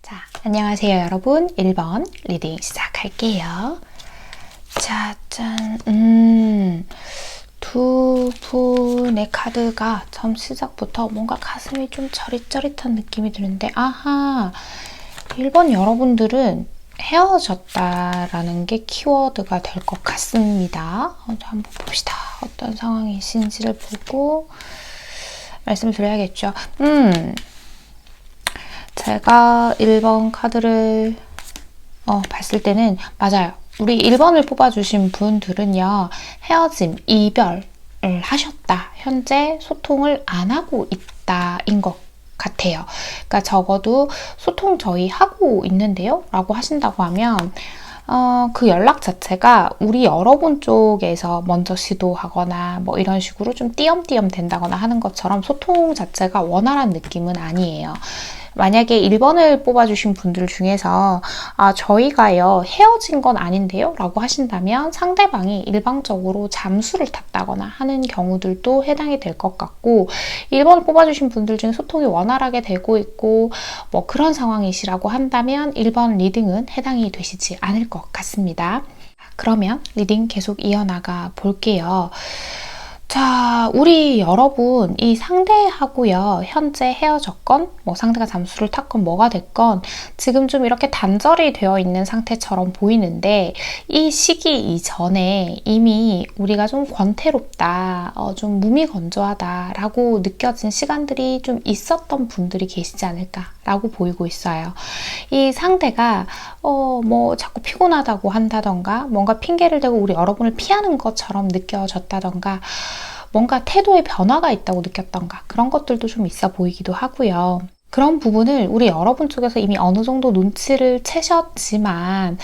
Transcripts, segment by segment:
자, 안녕하세요 여러분. 1번 리딩 시작할게요. 자, 짠. 두 분의 카드가 처음 시작부터 뭔가 가슴이 좀 저릿저릿한 느낌이 드는데, 아하, 1번 여러분들은 헤어졌다라는 게 키워드가 될 것 같습니다. 한번 봅시다. 어떤 상황이신지를 보고 말씀을 드려야겠죠. 제가 1번 카드를 봤을 때는 맞아요. 우리 1번을 뽑아주신 분들은요. 헤어짐, 이별을 하셨다. 현재 소통을 안 하고 있다인 것 같아요. 그러니까 적어도 소통 저희 하고 있는데요. 라고 하신다고 하면 그 연락 자체가 우리 여러분 쪽에서 먼저 시도하거나 뭐 이런 식으로 좀 띄엄띄엄 된다거나 하는 것처럼 소통 자체가 원활한 느낌은 아니에요. 만약에 1번을 뽑아주신 분들 중에서 저희가요 헤어진 건 아닌데요 라고 하신다면 상대방이 일방적으로 잠수를 탔다거나 하는 경우들도 해당이 될 것 같고, 1번을 뽑아주신 분들 중에 소통이 원활하게 되고 있고 뭐 그런 상황이시라고 한다면 1번 리딩은 해당이 되시지 않을 것 같습니다. 그러면 리딩 계속 이어나가 볼게요. 자, 우리 여러분, 이 상대하고요, 현재 헤어졌건, 뭐 상대가 잠수를 탔건 뭐가 됐건, 지금 좀 이렇게 단절이 되어 있는 상태처럼 보이는데, 이 시기 이전에 이미 우리가 좀 권태롭다, 좀 무미건조하다라고 느껴진 시간들이 좀 있었던 분들이 계시지 않을까라고 보이고 있어요. 이 상대가, 뭐 자꾸 피곤하다고 한다던가, 뭔가 핑계를 대고 우리 여러분을 피하는 것처럼 느껴졌다던가, 뭔가 태도에 변화가 있다고 느꼈던가 그런 것들도 좀 있어 보이기도 하고요. 그런 부분을 우리 여러분 쪽에서 이미 어느 정도 눈치를 채셨지만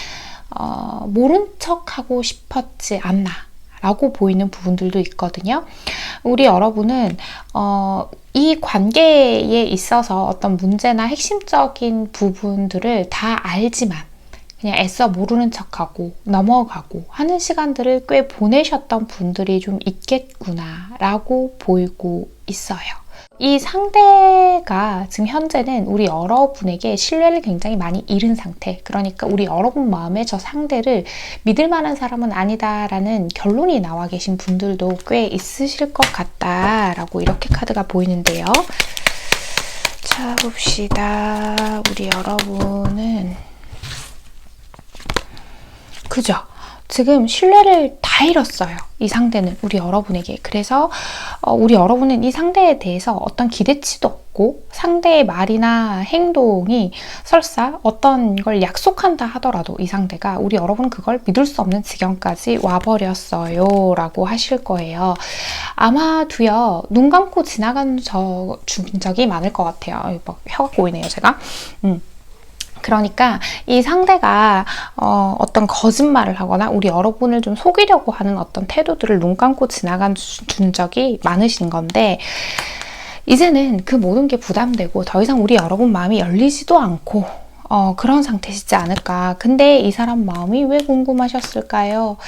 모른 척하고 싶었지 않나 라고 보이는 부분들도 있거든요. 우리 여러분은 이 관계에 있어서 어떤 문제나 핵심적인 부분들을 다 알지만 그냥 애써 모르는 척하고 넘어가고 하는 시간들을 꽤 보내셨던 분들이 좀 있겠구나 라고 보이고 있어요. 이 상대가 지금 현재는 우리 여러분에게 신뢰를 굉장히 많이 잃은 상태, 그러니까 우리 여러분 마음에 저 상대를 믿을 만한 사람은 아니다라는 결론이 나와 계신 분들도 꽤 있으실 것 같다라고 이렇게 카드가 보이는데요. 자, 봅시다. 우리 여러분은 그죠? 지금 신뢰를 다 잃었어요. 이 상대는 우리 여러분에게. 그래서 우리 여러분은 이 상대에 대해서 어떤 기대치도 믿고 상대의 말이나 행동이 설사 어떤 걸 약속한다 하더라도 이 상대가 우리 여러분은 그걸 믿을 수 없는 지경까지 와버렸어요 라고 하실 거예요. 아마도요, 눈 감고 지나간 적이 많을 것 같아요. 막 혀가 꼬이네요, 제가. 그러니까 이 상대가 어떤 거짓말을 하거나 우리 여러분을 좀 속이려고 하는 어떤 태도들을 눈 감고 지나간 적이 많으신 건데, 이제는 그 모든 게 부담되고 더 이상 우리 여러분 마음이 열리지도 않고 그런 상태시지 않을까. 근데 이 사람 마음이 왜 궁금하셨을까요?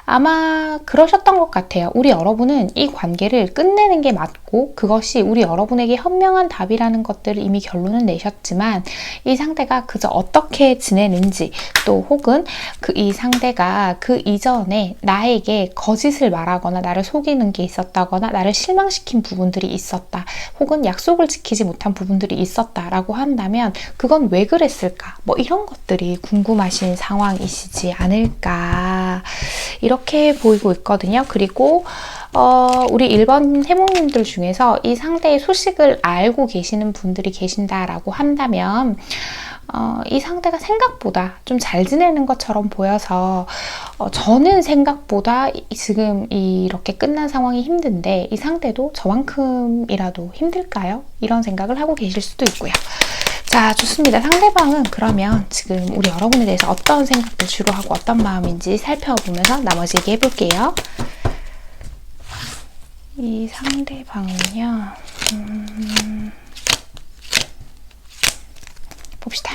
아마 그러셨던 것 같아요. 우리 여러분은 이 관계를 끝내는 게 맞고 그것이 우리 여러분에게 현명한 답이라는 것들을 이미 결론은 내셨지만, 이 상대가 그저 어떻게 지내는지, 또 혹은 이 상대가 그 이전에 나에게 거짓을 말하거나 나를 속이는 게 있었다거나 나를 실망시킨 부분들이 있었다, 혹은 약속을 지키지 못한 부분들이 있었다라고 한다면 그건 왜 그랬을까? 뭐 이런 것들이 궁금하신 상황이시지 않을까, 이렇게 보이고 있거든요. 그리고 우리 1번 해몽님들 중에서 이 상대의 소식을 알고 계시는 분들이 계신다라고 한다면 이 상대가 생각보다 좀 잘 지내는 것처럼 보여서 저는 생각보다 지금 이렇게 끝난 상황이 힘든데 이 상대도 저만큼이라도 힘들까요? 이런 생각을 하고 계실 수도 있고요. 자, 좋습니다. 상대방은 그러면 지금 우리 여러분에 대해서 어떤 생각들 주로 하고 어떤 마음인지 살펴보면서 나머지 얘기해 볼게요. 이 상대방은요, 봅시다.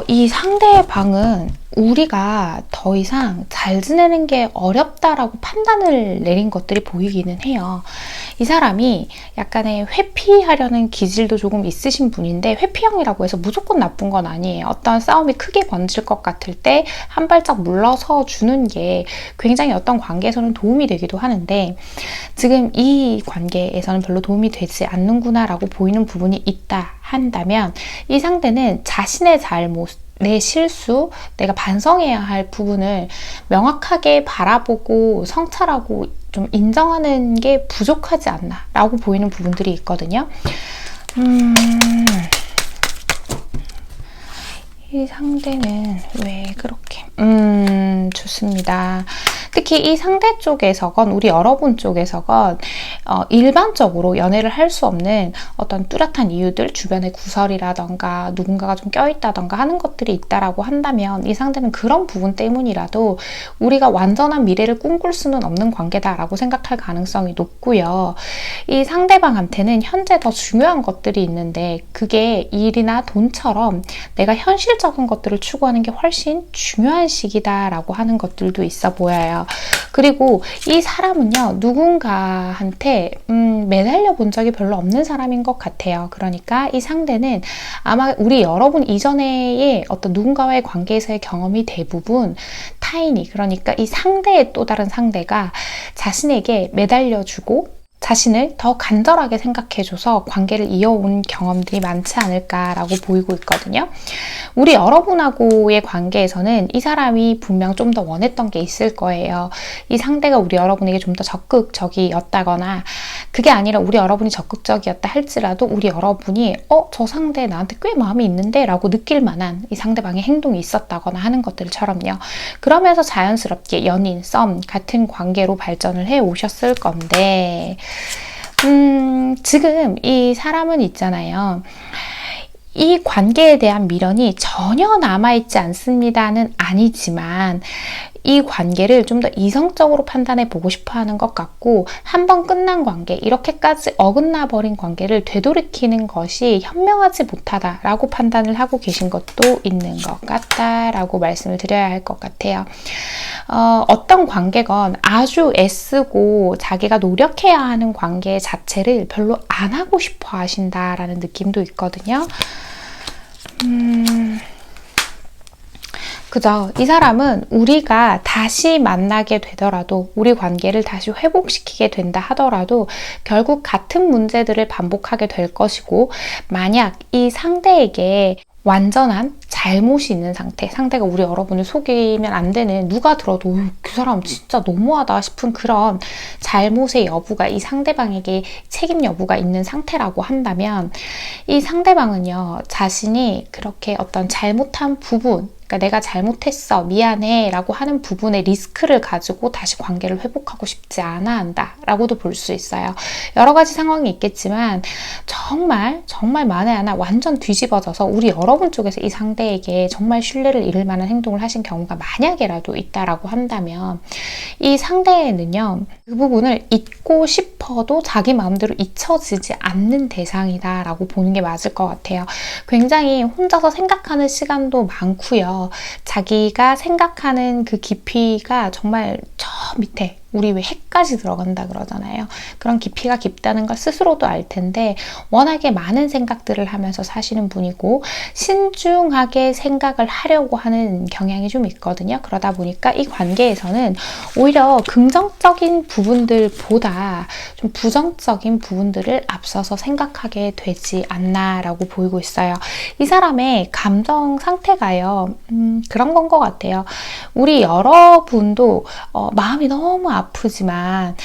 이 상대방은 우리가 더 이상 잘 지내는 게 어렵다라고 판단을 내린 것들이 보이기는 해요. 이 사람이 약간의 회피하려는 기질도 조금 있으신 분인데, 회피형이라고 해서 무조건 나쁜 건 아니에요. 어떤 싸움이 크게 번질 것 같을 때 한 발짝 물러서 주는 게 굉장히 어떤 관계에서는 도움이 되기도 하는데, 지금 이 관계에서는 별로 도움이 되지 않는구나 라고 보이는 부분이 있다 한다면, 이 상대는 자신의 잘못, 내 실수, 내가 반성해야 할 부분을 명확하게 바라보고 성찰하고 좀 인정하는 게 부족하지 않나 라고 보이는 부분들이 있거든요. 이 상대는 왜 그렇게 좋습니다. 특히 이 상대 쪽에서건 우리 여러분 쪽에서건 일반적으로 연애를 할 수 없는 어떤 뚜렷한 이유들, 주변의 구설이라던가 누군가가 좀 껴있다던가 하는 것들이 있다라고 한다면, 이 상대는 그런 부분 때문이라도 우리가 완전한 미래를 꿈꿀 수는 없는 관계다라고 생각할 가능성이 높고요. 이 상대방한테는 현재 더 중요한 것들이 있는데, 그게 일이나 돈처럼 내가 현실적인 것들을 추구하는 게 훨씬 중요한 시기다라고 하는 것들도 있어 보여요. 그리고 이 사람은요, 누군가한테 매달려 본 적이 별로 없는 사람인 것 같아요. 그러니까 이 상대는 아마 우리 여러분 이전의 어떤 누군가와의 관계에서의 경험이 대부분 타인이, 그러니까 이 상대의 또 다른 상대가 자신에게 매달려주고 자신을 더 간절하게 생각해줘서 관계를 이어온 경험들이 많지 않을까라고 보이고 있거든요. 우리 여러분하고의 관계에서는 이 사람이 분명 좀 더 원했던 게 있을 거예요. 이 상대가 우리 여러분에게 좀 더 적극적이었다거나, 그게 아니라 우리 여러분이 적극적이었다 할지라도 우리 여러분이 저 상대 나한테 꽤 마음이 있는데 라고 느낄 만한 이 상대방의 행동이 있었다거나 하는 것들처럼요. 그러면서 자연스럽게 연인, 썸 같은 관계로 발전을 해 오셨을 건데, 지금 이 사람은 있잖아요. 이 관계에 대한 미련이 전혀 남아있지 않습니다는 아니지만, 이 관계를 좀 더 이성적으로 판단해 보고 싶어 하는 것 같고, 한번 끝난 관계, 이렇게까지 어긋나 버린 관계를 되돌이키는 것이 현명하지 못하다라고 판단을 하고 계신 것도 있는 것 같다라고 말씀을 드려야 할 것 같아요. 어떤 관계건 아주 애쓰고 자기가 노력해야 하는 관계 자체를 별로 안 하고 싶어 하신다라는 느낌도 있거든요. 그죠? 이 사람은 우리가 다시 만나게 되더라도, 우리 관계를 다시 회복시키게 된다 하더라도 결국 같은 문제들을 반복하게 될 것이고, 만약 이 상대에게 완전한 잘못이 있는 상태, 상대가 우리 여러분을 속이면 안 되는, 누가 들어도 그 사람 진짜 너무하다 싶은 그런 잘못의 여부가, 이 상대방에게 책임 여부가 있는 상태라고 한다면, 이 상대방은요, 자신이 그렇게 어떤 잘못한 부분, 그러니까 내가 잘못했어, 미안해 라고 하는 부분의 리스크를 가지고 다시 관계를 회복하고 싶지 않아 한다 라고도 볼 수 있어요. 여러 가지 상황이 있겠지만 정말 만에 하나 완전 뒤집어져서 우리 여러분 쪽에서 이 상대에게 정말 신뢰를 잃을 만한 행동을 하신 경우가 만약에라도 있다라고 한다면, 이 상대는요, 그 부분을 잊고 싶어도 자기 마음대로 잊혀지지 않는 대상이다 라고 보는 게 맞을 것 같아요. 굉장히 혼자서 생각하는 시간도 많고요. 자기가 생각하는 그 깊이가 정말 저 밑에, 우리 왜 해까지 들어간다 그러잖아요. 그런 깊이가 깊다는 걸 스스로도 알 텐데 워낙에 많은 생각들을 하면서 사시는 분이고 신중하게 생각을 하려고 하는 경향이 좀 있거든요. 그러다 보니까 이 관계에서는 오히려 긍정적인 부분들보다 좀 부정적인 부분들을 앞서서 생각하게 되지 않나라고 보이고 있어요. 이 사람의 감정 상태가요. 그런 건 것 같아요. 우리 여러분도 마음이 너무 아프지만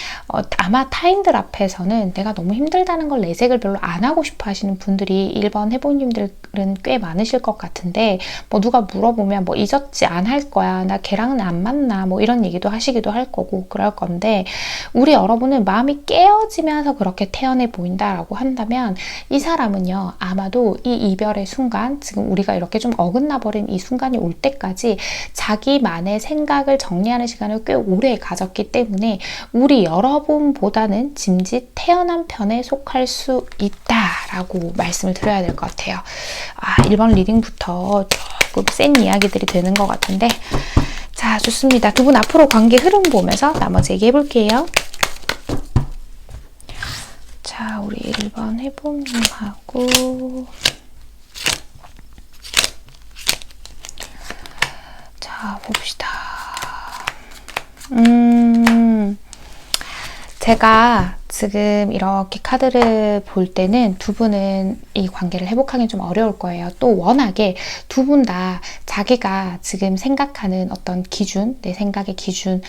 아마 타인들 앞에서는 내가 너무 힘들다는 걸 내색을 별로 안 하고 싶어 하시는 분들이 1번 해보님들은 꽤 많으실 것 같은데, 뭐 누가 물어보면 뭐 잊었지 안 할 거야, 나 걔랑은 안 만나, 뭐 이런 얘기도 하시기도 할 거고 그럴 건데, 우리 여러분은 마음이 깨어지면서 그렇게 태연해 보인다라고 한다면 이 사람은요, 아마도 이 이별의 순간, 지금 우리가 이렇게 좀 어긋나 버린 이 순간이 올 때까지 자기만의 생각을 정리하는 시간을 꽤 오래 가졌기 때문에 우리 여러분보다는 짐짓 태연한 편에 속할 수 있다라고 말씀을 드려야 될 것 같아요. 1번 리딩부터 조금 센 이야기들이 되는 것 같은데, 자, 좋습니다. 두 분 앞으로 관계 흐름 보면서 나머지 얘기해 볼게요. 자, 우리 1번 해봄님하고, 자, 봅시다. 제가 지금 이렇게 카드를 볼 때는 두 분은 이 관계를 회복하기 좀 어려울 거예요. 또 워낙에 두 분 다 자기가 지금 생각하는 어떤 기준, 내 생각의 기준,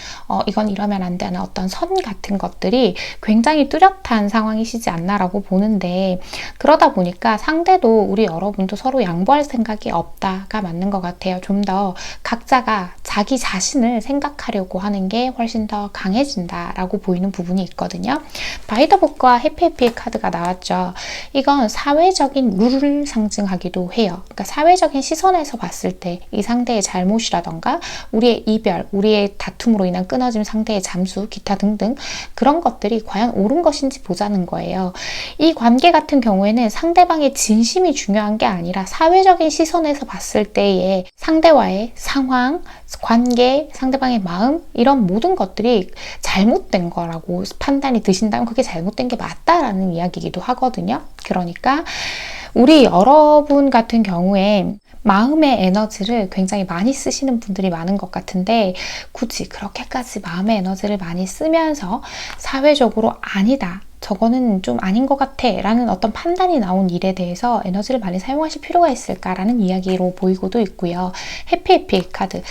이건 이러면 안 되는 어떤 선 같은 것들이 굉장히 뚜렷한 상황이시지 않나라고 보는데, 그러다 보니까 상대도 우리 여러분도 서로 양보할 생각이 없다가 맞는 것 같아요. 좀 더 각자가 자기 자신을 생각하려고 하는 게 훨씬 더 강해진다라고 보이는 부분이 있거든요. 바이더북과 해피해피의 카드가 나왔죠. 이건 사회적인 룰을 상징하기도 해요. 그러니까 사회적인 시선에서 봤을 때 이 상대의 잘못이라던가 우리의 이별, 우리의 다툼으로 인한 끊어진 상대의 잠수, 기타 등등 그런 것들이 과연 옳은 것인지 보자는 거예요. 이 관계 같은 경우에는 상대방의 진심이 중요한 게 아니라 사회적인 시선에서 봤을 때의 상대와의 상황, 관계, 상대방의 마음, 이런 모든 것들이 잘못된 거라고 판단이 드신다면 그게 잘못된 게 맞다라는 이야기이기도 하거든요. 그러니까 우리 여러분 같은 경우에 마음의 에너지를 굉장히 많이 쓰시는 분들이 많은 것 같은데, 굳이 그렇게까지 마음의 에너지를 많이 쓰면서 사회적으로 아니다, 저거는 좀 아닌 것 같아 라는 어떤 판단이 나온 일에 대해서 에너지를 많이 사용하실 필요가 있을까라는 이야기로 보이고도 있고요. 해피해피 카드,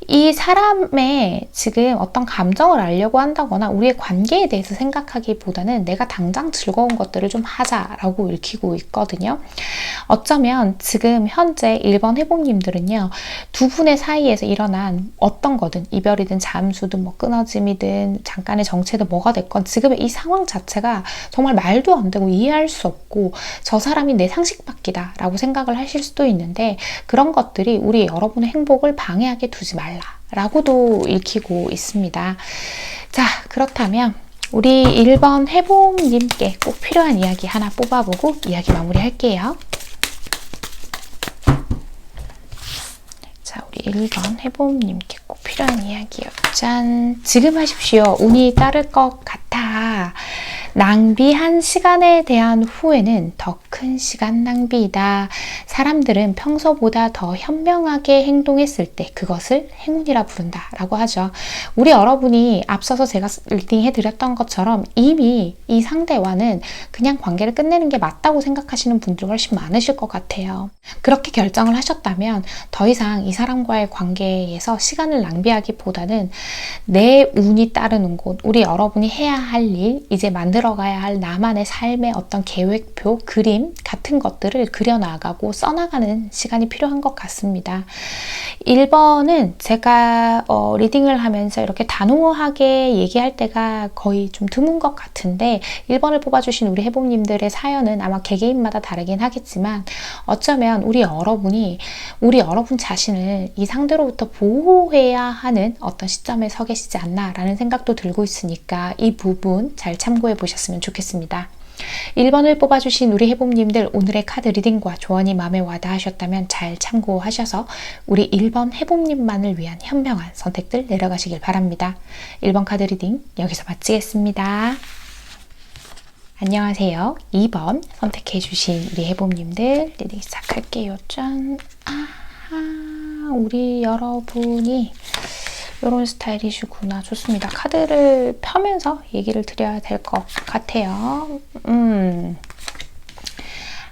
이 사람의 지금 어떤 감정을 알려고 한다거나 우리의 관계에 대해서 생각하기보다는 내가 당장 즐거운 것들을 좀 하자라고 읽히고 있거든요. 어쩌면 지금 현재 1번 회복님들은요, 두 분의 사이에서 일어난 어떤 거든, 이별이든 잠수든 뭐 끊어짐이든 잠깐의 정체든 뭐가 됐건 지금의 이 상황 자체가 정말 말도 안 되고 이해할 수 없고 저 사람이 내 상식 밖이다 라고 생각을 하실 수도 있는데, 그런 것들이 우리 여러분의 행복을 방해하게 두지 말라 라고도 읽히고 있습니다. 자, 그렇다면 우리 1번 해봄님께 꼭 필요한 이야기 하나 뽑아보고 이야기 마무리할게요. 자, 우리 1번 해봄님께 꼭 필요한 이야기요. 짠! 지금 하십시오. 운이 따를 것 같아. 낭비한 시간에 대한 후회는 더 큰 시간 낭비이다. 사람들은 평소보다 더 현명하게 행동했을 때 그것을 행운이라 부른다 라고 하죠. 우리 여러분이 앞서서 제가 리딩해 드렸던 것처럼 이미 이 상대와는 그냥 관계를 끝내는 게 맞다고 생각하시는 분들이 훨씬 많으실 것 같아요. 그렇게 결정을 하셨다면 더 이상 이 사람과의 관계에서 시간을 낭비하기보다는 내 운이 따르는 곳, 우리 여러분이 해야 할 일, 이제 만들어가야 할 나만의 삶의 어떤 계획표, 그림 같은 것들을 그려나가고 써나가는 시간이 필요한 것 같습니다. 1번은 제가 리딩을 하면서 이렇게 단호하게 얘기할 때가 거의 좀 드문 것 같은데 1번을 뽑아주신 우리 해봄님들의 사연은 아마 개개인마다 다르긴 하겠지만 어쩌면 우리 여러분 자신을 이 상대로부터 보호해야 하는 어떤 시점에 서 계시지 않나 라는 생각도 들고 있으니까 이 부분 잘 참고해 보셨으면 좋겠습니다. 1번을 뽑아주신 우리 해봄님들 오늘의 카드 리딩과 조언이 마음에 와닿으셨다면 잘 참고하셔서 우리 1번 해봄님만을 위한 현명한 선택들 내려가시길 바랍니다. 1번 카드 리딩 여기서 마치겠습니다. 안녕하세요. 2번 선택해주신 우리 해봄님들 리딩 시작할게요. 짠! 아하, 우리 여러분이 이런 스타일이시구나. 좋습니다. 카드를 펴면서 얘기를 드려야 될 것 같아요.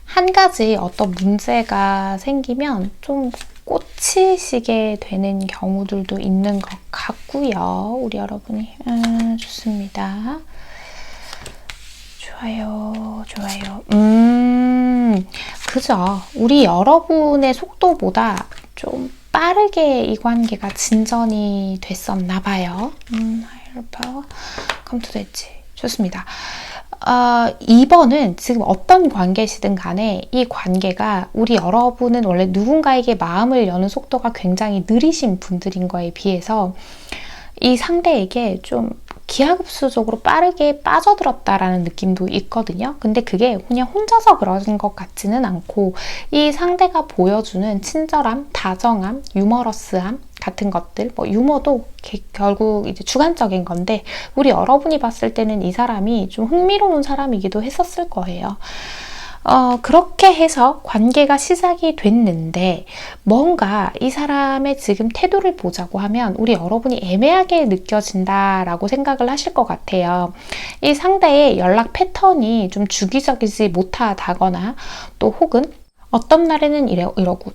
한 가지 어떤 문제가 생기면 좀 꽂히시게 되는 경우들도 있는 것 같고요. 우리 여러분이 좋습니다. 좋아요. 그죠. 우리 여러분의 속도보다 좀 빠르게 이 관계가 진전이 됐었나 봐요. higher power, come to the edge. 좋습니다. 2번은 지금 어떤 관계시든 간에 이 관계가 우리 여러분은 원래 누군가에게 마음을 여는 속도가 굉장히 느리신 분들인 거에 비해서 이 상대에게 좀 기하급수적으로 빠르게 빠져들었다라는 느낌도 있거든요. 근데 그게 그냥 혼자서 그러는 것 같지는 않고 이 상대가 보여주는 친절함, 다정함, 유머러스함 같은 것들, 뭐 유머도 결국 이제 주관적인 건데 우리 여러분이 봤을 때는 이 사람이 좀 흥미로운 사람이기도 했었을 거예요. 그렇게 해서 관계가 시작이 됐는데 뭔가 이 사람의 지금 태도를 보자고 하면 우리 여러분이 애매하게 느껴진다라고 생각을 하실 것 같아요. 이 상대의 연락 패턴이 좀 주기적이지 못하다거나 또 혹은 어떤 날에는 이러고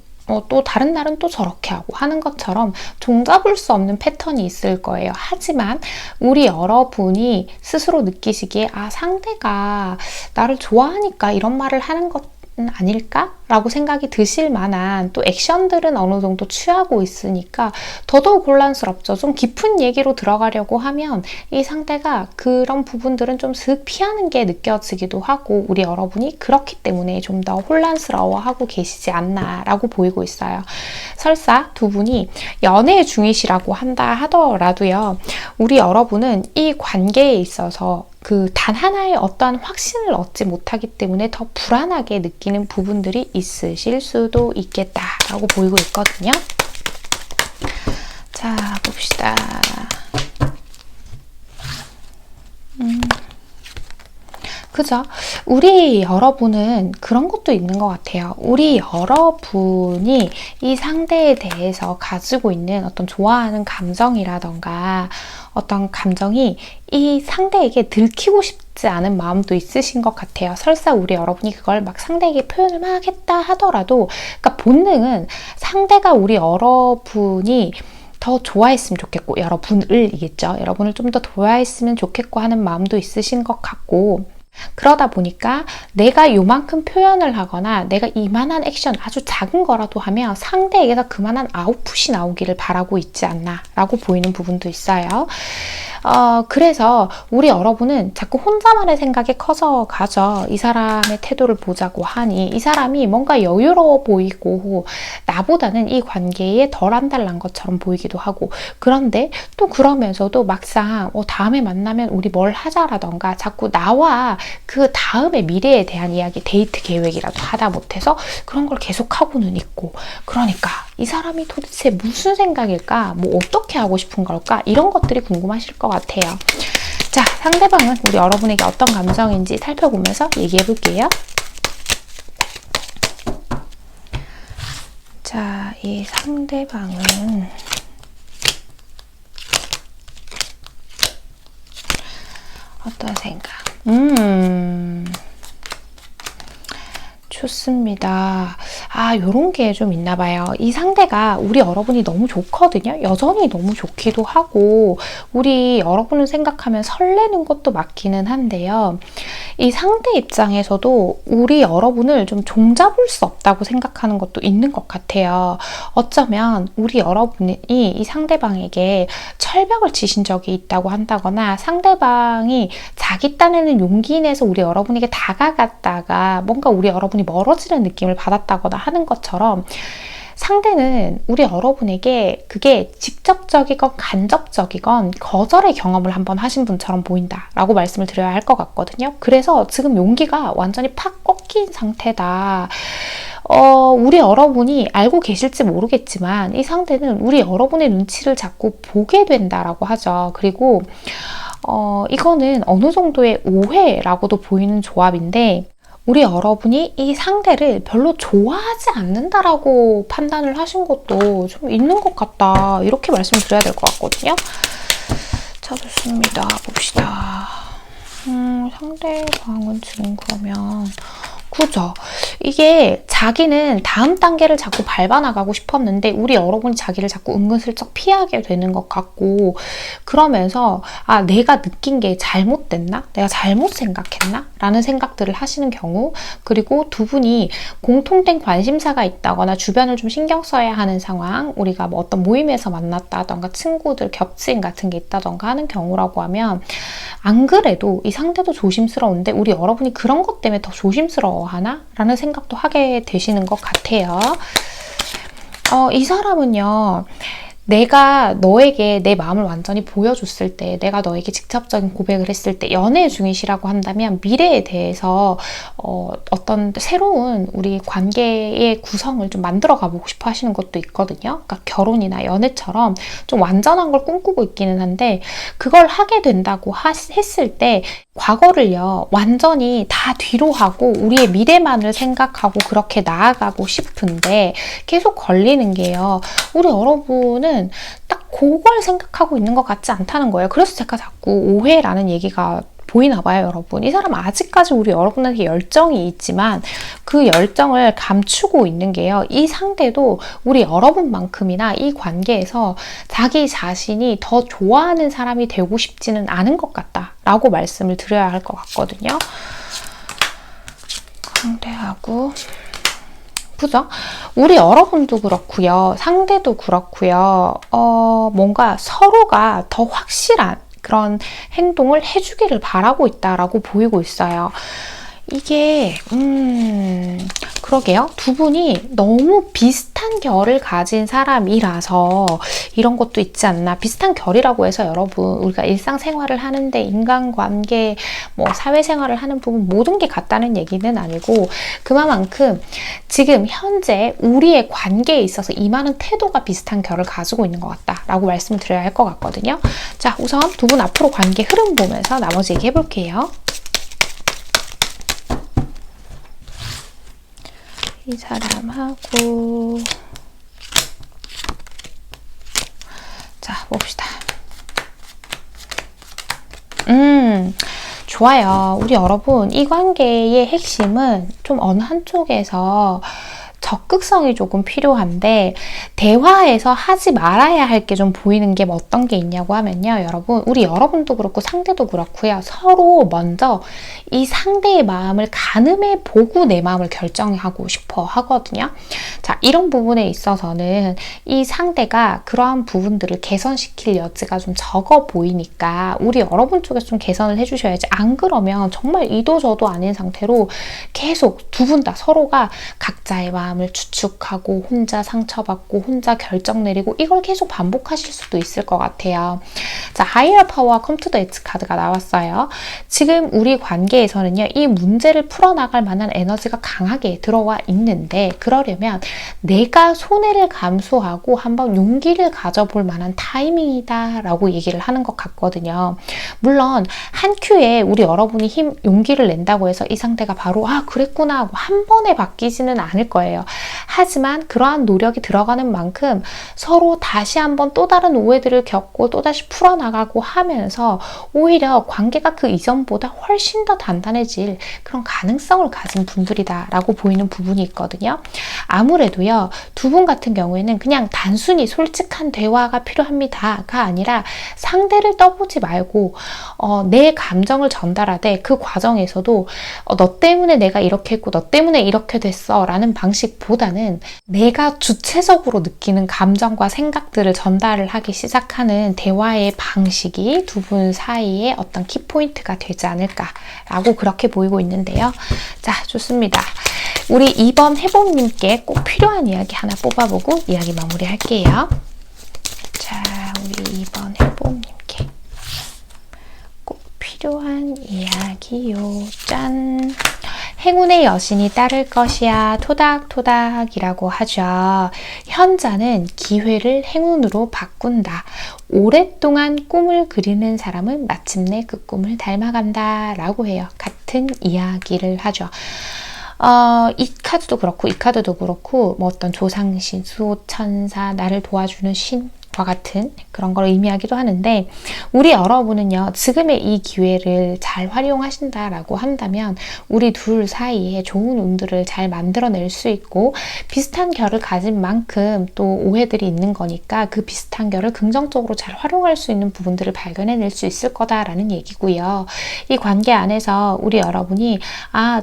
또 다른 날은 또 저렇게 하고 하는 것처럼 종잡을 수 없는 패턴이 있을 거예요. 하지만 우리 여러분이 스스로 느끼시기에 상대가 나를 좋아하니까 이런 말을 하는 것은 아닐까? 라고 생각이 드실 만한 또 액션들은 어느 정도 취하고 있으니까 더더욱 혼란스럽죠. 좀 깊은 얘기로 들어가려고 하면 이 상대가 그런 부분들은 좀 슥 피하는 게 느껴지기도 하고 우리 여러분이 그렇기 때문에 좀 더 혼란스러워하고 계시지 않나 라고 보이고 있어요. 설사 두 분이 연애 중이시라고 한다 하더라도요. 우리 여러분은 이 관계에 있어서 그 단 하나의 어떠한 확신을 얻지 못하기 때문에 더 불안하게 느끼는 부분들이 있으실 수도 있겠다라고 보이고 있거든요. 자, 봅시다. 그죠? 우리 여러분은 그런 것도 있는 것 같아요. 우리 여러분이 이 상대에 대해서 가지고 있는 어떤 좋아하는 감정이라던가 어떤 감정이 이 상대에게 들키고 싶지 않은 마음도 있으신 것 같아요. 설사 우리 여러분이 그걸 막 상대에게 표현을 막 했다 하더라도 그러니까 본능은 상대가 우리 여러분이 더 좋아했으면 좋겠고 여러분을이겠죠. 여러분을 좀 더 좋아했으면 좋겠고 하는 마음도 있으신 것 같고 그러다 보니까 내가 요만큼 표현을 하거나 내가 이만한 액션 아주 작은 거라도 하면 상대에게서 그만한 아웃풋이 나오기를 바라고 있지 않나 라고 보이는 부분도 있어요. 그래서 우리 여러분은 자꾸 혼자만의 생각이 커져가죠. 이 사람의 태도를 보자고 하니 이 사람이 뭔가 여유로워 보이고 나보다는 이 관계에 덜 안달난 것처럼 보이기도 하고 그런데 또 그러면서도 막상 다음에 만나면 우리 뭘 하자라던가 자꾸 나와 그 다음의 미래에 대한 이야기 데이트 계획이라도 하다 못해서 그런 걸 계속하고는 있고 그러니까 이 사람이 도대체 무슨 생각일까? 뭐 어떻게 하고 싶은 걸까? 이런 것들이 궁금하실 것 같아요. 자, 상대방은 우리 여러분에게 어떤 감정인지 살펴보면서 얘기해 볼게요. 자, 이 상대방은 어떤 생각? 좋습니다. 요런 게 좀 있나 봐요. 이 상대가 우리 여러분이 너무 좋거든요. 여전히 너무 좋기도 하고 우리 여러분을 생각하면 설레는 것도 맞기는 한데요. 이 상대 입장에서도 우리 여러분을 좀 종잡을 수 없다고 생각하는 것도 있는 것 같아요. 어쩌면 우리 여러분이 이 상대방에게 철벽을 치신 적이 있다고 한다거나 상대방이 자기 딴에는 용기 내서 우리 여러분에게 다가갔다가 뭔가 우리 여러분이 멀어지는 느낌을 받았다거나 하는 것처럼 상대는 우리 여러분에게 그게 직접적이건 간접적이건 거절의 경험을 한번 하신 분처럼 보인다라고 말씀을 드려야 할 것 같거든요. 그래서 지금 용기가 완전히 팍 꺾인 상태다. 우리 여러분이 알고 계실지 모르겠지만 이 상대는 우리 여러분의 눈치를 자꾸 보게 된다라고 하죠. 그리고 이거는 어느 정도의 오해라고도 보이는 조합인데 우리 여러분이 이 상대를 별로 좋아하지 않는다라고 판단을 하신 것도 좀 있는 것 같다. 이렇게 말씀을 드려야 될 것 같거든요. 자, 좋습니다. 봅시다. 상대방은 지금 그러면 그죠? 이게 자기는 다음 단계를 자꾸 밟아나가고 싶었는데 우리 여러분이 자기를 자꾸 은근슬쩍 피하게 되는 것 같고 그러면서 내가 느낀 게 잘못됐나? 내가 잘못 생각했나? 라는 생각들을 하시는 경우 그리고 두 분이 공통된 관심사가 있다거나 주변을 좀 신경 써야 하는 상황 우리가 뭐 어떤 모임에서 만났다던가 친구들 겹친 같은 게 있다던가 하는 경우라고 하면 안 그래도 이 상대도 조심스러운데 우리 여러분이 그런 것 때문에 더 조심스러워 하나? 라는 생각도 하게 되시는 것 같아요. 이 사람은요. 내가 너에게 내 마음을 완전히 보여줬을 때 내가 너에게 직접적인 고백을 했을 때 연애 중이시라고 한다면 미래에 대해서 어떤 새로운 우리 관계의 구성을 좀 만들어 가보고 싶어 하시는 것도 있거든요. 그러니까 결혼이나 연애처럼 좀 완전한 걸 꿈꾸고 있기는 한데 그걸 하게 된다고 했을 때 과거를요 완전히 다 뒤로 하고 우리의 미래만을 생각하고 그렇게 나아가고 싶은데 계속 걸리는 게요. 우리 여러분은 딱 그걸 생각하고 있는 것 같지 않다는 거예요. 그래서 제가 자꾸 오해라는 얘기가 보이나 봐요, 여러분. 이 사람은 아직까지 우리 여러분에게 열정이 있지만 그 열정을 감추고 있는 게요. 이 상대도 우리 여러분만큼이나 이 관계에서 자기 자신이 더 좋아하는 사람이 되고 싶지는 않은 것 같다라고 말씀을 드려야 할 것 같거든요. 상대하고 그죠? 우리 여러분도 그렇고요. 상대도 그렇고요. 뭔가 서로가 더 확실한 그런 행동을 해주기를 바라고 있다라고 보이고 있어요. 이게 그러게요. 두 분이 너무 비슷한 결을 가진 사람이라서 이런 것도 있지 않나. 비슷한 결이라고 해서 여러분 우리가 일상생활을 하는데 인간관계, 뭐 사회생활을 하는 부분 모든 게 같다는 얘기는 아니고 그만큼 지금 현재 우리의 관계에 있어서 임하는 태도가 비슷한 결을 가지고 있는 것 같다라고 말씀을 드려야 할 것 같거든요. 자, 우선 두 분 앞으로 관계 흐름 보면서 나머지 얘기해 볼게요. 이 사람하고 자 봅시다. 좋아요. 우리 여러분 이 관계의 핵심은 좀 어느 한쪽에서 적극성이 조금 필요한데 대화에서 하지 말아야 할 게 좀 보이는 게 어떤 게 있냐고 하면요. 여러분 우리 여러분도 그렇고 상대도 그렇고요. 서로 먼저 이 상대의 마음을 가늠해 보고 내 마음을 결정하고 싶어 하거든요. 자, 이런 부분에 있어서는 이 상대가 그러한 부분들을 개선시킬 여지가 좀 적어 보이니까 우리 여러분 쪽에서 좀 개선을 해주셔야지. 안 그러면 정말 이도 저도 아닌 상태로 계속 두 분 다 서로가 각자의 마음을 마음을 추측하고 혼자 상처받고 혼자 결정 내리고 이걸 계속 반복하실 수도 있을 것 같아요. 자, Higher Power Come to the Edge 카드가 나왔어요. 지금 우리 관계에서는요, 이 문제를 풀어나갈 만한 에너지가 강하게 들어와 있는데 그러려면 내가 손해를 감수하고 한번 용기를 가져볼 만한 타이밍이다 라고 얘기를 하는 것 같거든요. 물론 한 큐에 우리 여러분이 용기를 낸다고 해서 이 상태가 바로 그랬구나 하고 한 번에 바뀌지는 않을 거예요. 하지만 그러한 노력이 들어가는 만큼 서로 다시 한번 또 다른 오해들을 겪고 또다시 풀어나가고 하면서 오히려 관계가 그 이전보다 훨씬 더 단단해질 그런 가능성을 가진 분들이다 라고 보이는 부분이 있거든요. 아무래도요, 두 분 같은 경우에는 그냥 단순히 솔직한 대화가 필요합니다가 아니라 상대를 떠보지 말고 내 감정을 전달하되 그 과정에서도 너 때문에 내가 이렇게 했고 너 때문에 이렇게 됐어 라는 방식보다는 내가 주체적으로 느끼는 감정과 생각들을 전달을 하기 시작하는 대화의 방식이 두 분 사이에 어떤 키포인트가 되지 않을까라고 그렇게 보이고 있는데요. 자, 좋습니다. 우리 2번 해봄님께 꼭 필요한 이야기 하나 뽑아보고 이야기 마무리할게요. 자, 우리 2번 해봄님께 꼭 필요한 이야기요. 짠! 행운의 여신이 따를 것이야 토닥토닥이라고 하죠. 현자는 기회를 행운으로 바꾼다. 오랫동안 꿈을 그리는 사람은 마침내 그 꿈을 닮아간다 라고 해요. 같은 이야기를 하죠. 이 카드도 그렇고 이 카드도 그렇고 뭐 어떤 조상신, 수호천사, 나를 도와주는 신과 같은 그런 걸 의미하기도 하는데 우리 여러분은요, 지금의 이 기회를 잘 활용하신다라고 한다면 우리 둘 사이에 좋은 운들을 잘 만들어낼 수 있고 비슷한 결을 가진 만큼 또 오해들이 있는 거니까 그 비슷한 결을 긍정적으로 잘 활용할 수 있는 부분들을 발견해낼 수 있을 거다라는 얘기고요. 이 관계 안에서 우리 여러분이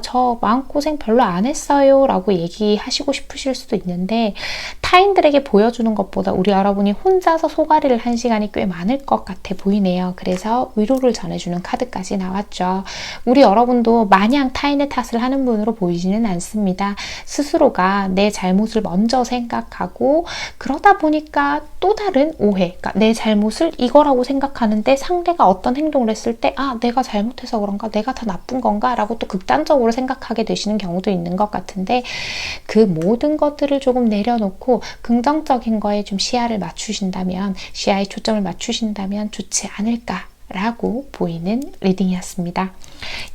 저 마음고생 별로 안 했어요 라고 얘기하시고 싶으실 수도 있는데 타인들에게 보여주는 것보다 우리 여러분이 혼자서 소가리를 한 시간이 꽤 많을 것 같아 보이네요. 그래서 위로를 전해주는 카드까지 나왔죠. 우리 여러분도 마냥 타인의 탓을 하는 분으로 보이지는 않습니다. 스스로가 내 잘못을 먼저 생각하고 그러다 보니까 또 다른 오해, 그러니까 내 잘못을 이거라고 생각하는데 상대가 어떤 행동을 했을 때 내가 잘못해서 그런가? 내가 더 나쁜 건가? 라고 또 극단적으로 생각하게 되시는 경우도 있는 것 같은데 그 모든 것들을 조금 내려놓고 긍정적인 거에 좀 시야를 맞추신다면, 시야에 초점을 맞추신다면 좋지 않을까라고 보이는 리딩이었습니다.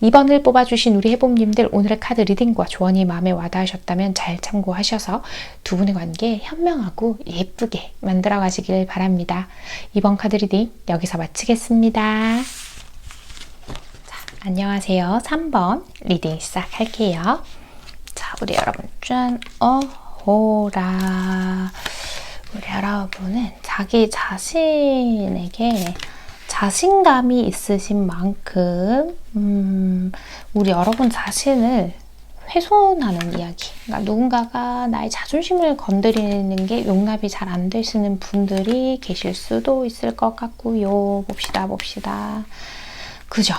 2번을 뽑아주신 우리 해봄님들, 오늘의 카드 리딩과 조언이 마음에 와닿으셨다면 잘 참고하셔서 두 분의 관계 현명하고 예쁘게 만들어 가시길 바랍니다. 2번 카드 리딩 여기서 마치겠습니다. 자, 안녕하세요. 3번 리딩 시작할게요. 자, 우리 여러분 짠! 어호라! 우리 여러분은 자기 자신에게 자신감이 있으신 만큼 우리 여러분 자신을 훼손하는 이야기, 그러니까 누군가가 나의 자존심을 건드리는 게 용납이 잘 안 되시는 분들이 계실 수도 있을 것 같고요. 봅시다. 그죠?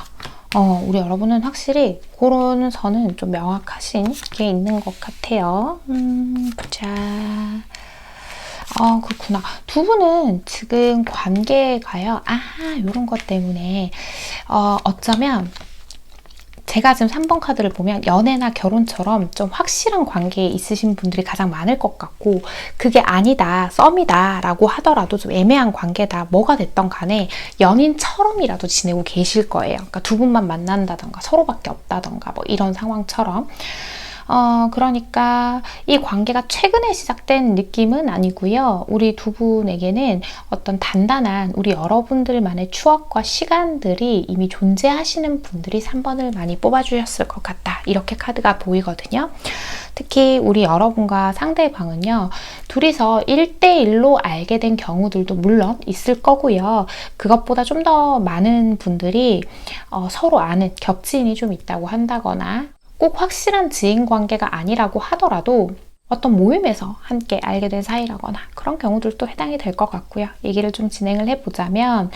우리 여러분은 확실히 그런 선은 좀 명확하신 게 있는 것 같아요. 보자. 그렇구나. 두 분은 지금 관계가요. 이런 것 때문에 어쩌면 제가 지금 3번 카드를 보면 연애나 결혼처럼 좀 확실한 관계에 있으신 분들이 가장 많을 것 같고 그게 아니다, 썸이다 라고 하더라도 좀 애매한 관계다, 뭐가 됐던 간에 연인처럼이라도 지내고 계실 거예요. 그러니까 두 분만 만난다던가 서로밖에 없다던가 뭐 이런 상황처럼. 그러니까 이 관계가 최근에 시작된 느낌은 아니고요. 우리 두 분에게는 어떤 단단한 우리 여러분들만의 추억과 시간들이 이미 존재하시는 분들이 3번을 많이 뽑아주셨을 것 같다. 이렇게 카드가 보이거든요. 특히 우리 여러분과 상대방은요. 둘이서 1대1로 알게 된 경우들도 물론 있을 거고요. 그것보다 좀 더 많은 분들이 서로 아는 겹치인이 좀 있다고 한다거나 꼭 확실한 지인 관계가 아니라고 하더라도 어떤 모임에서 함께 알게 된 사이라거나 그런 경우들도 해당이 될 것 같고요. 얘기를 좀 진행을 해보자면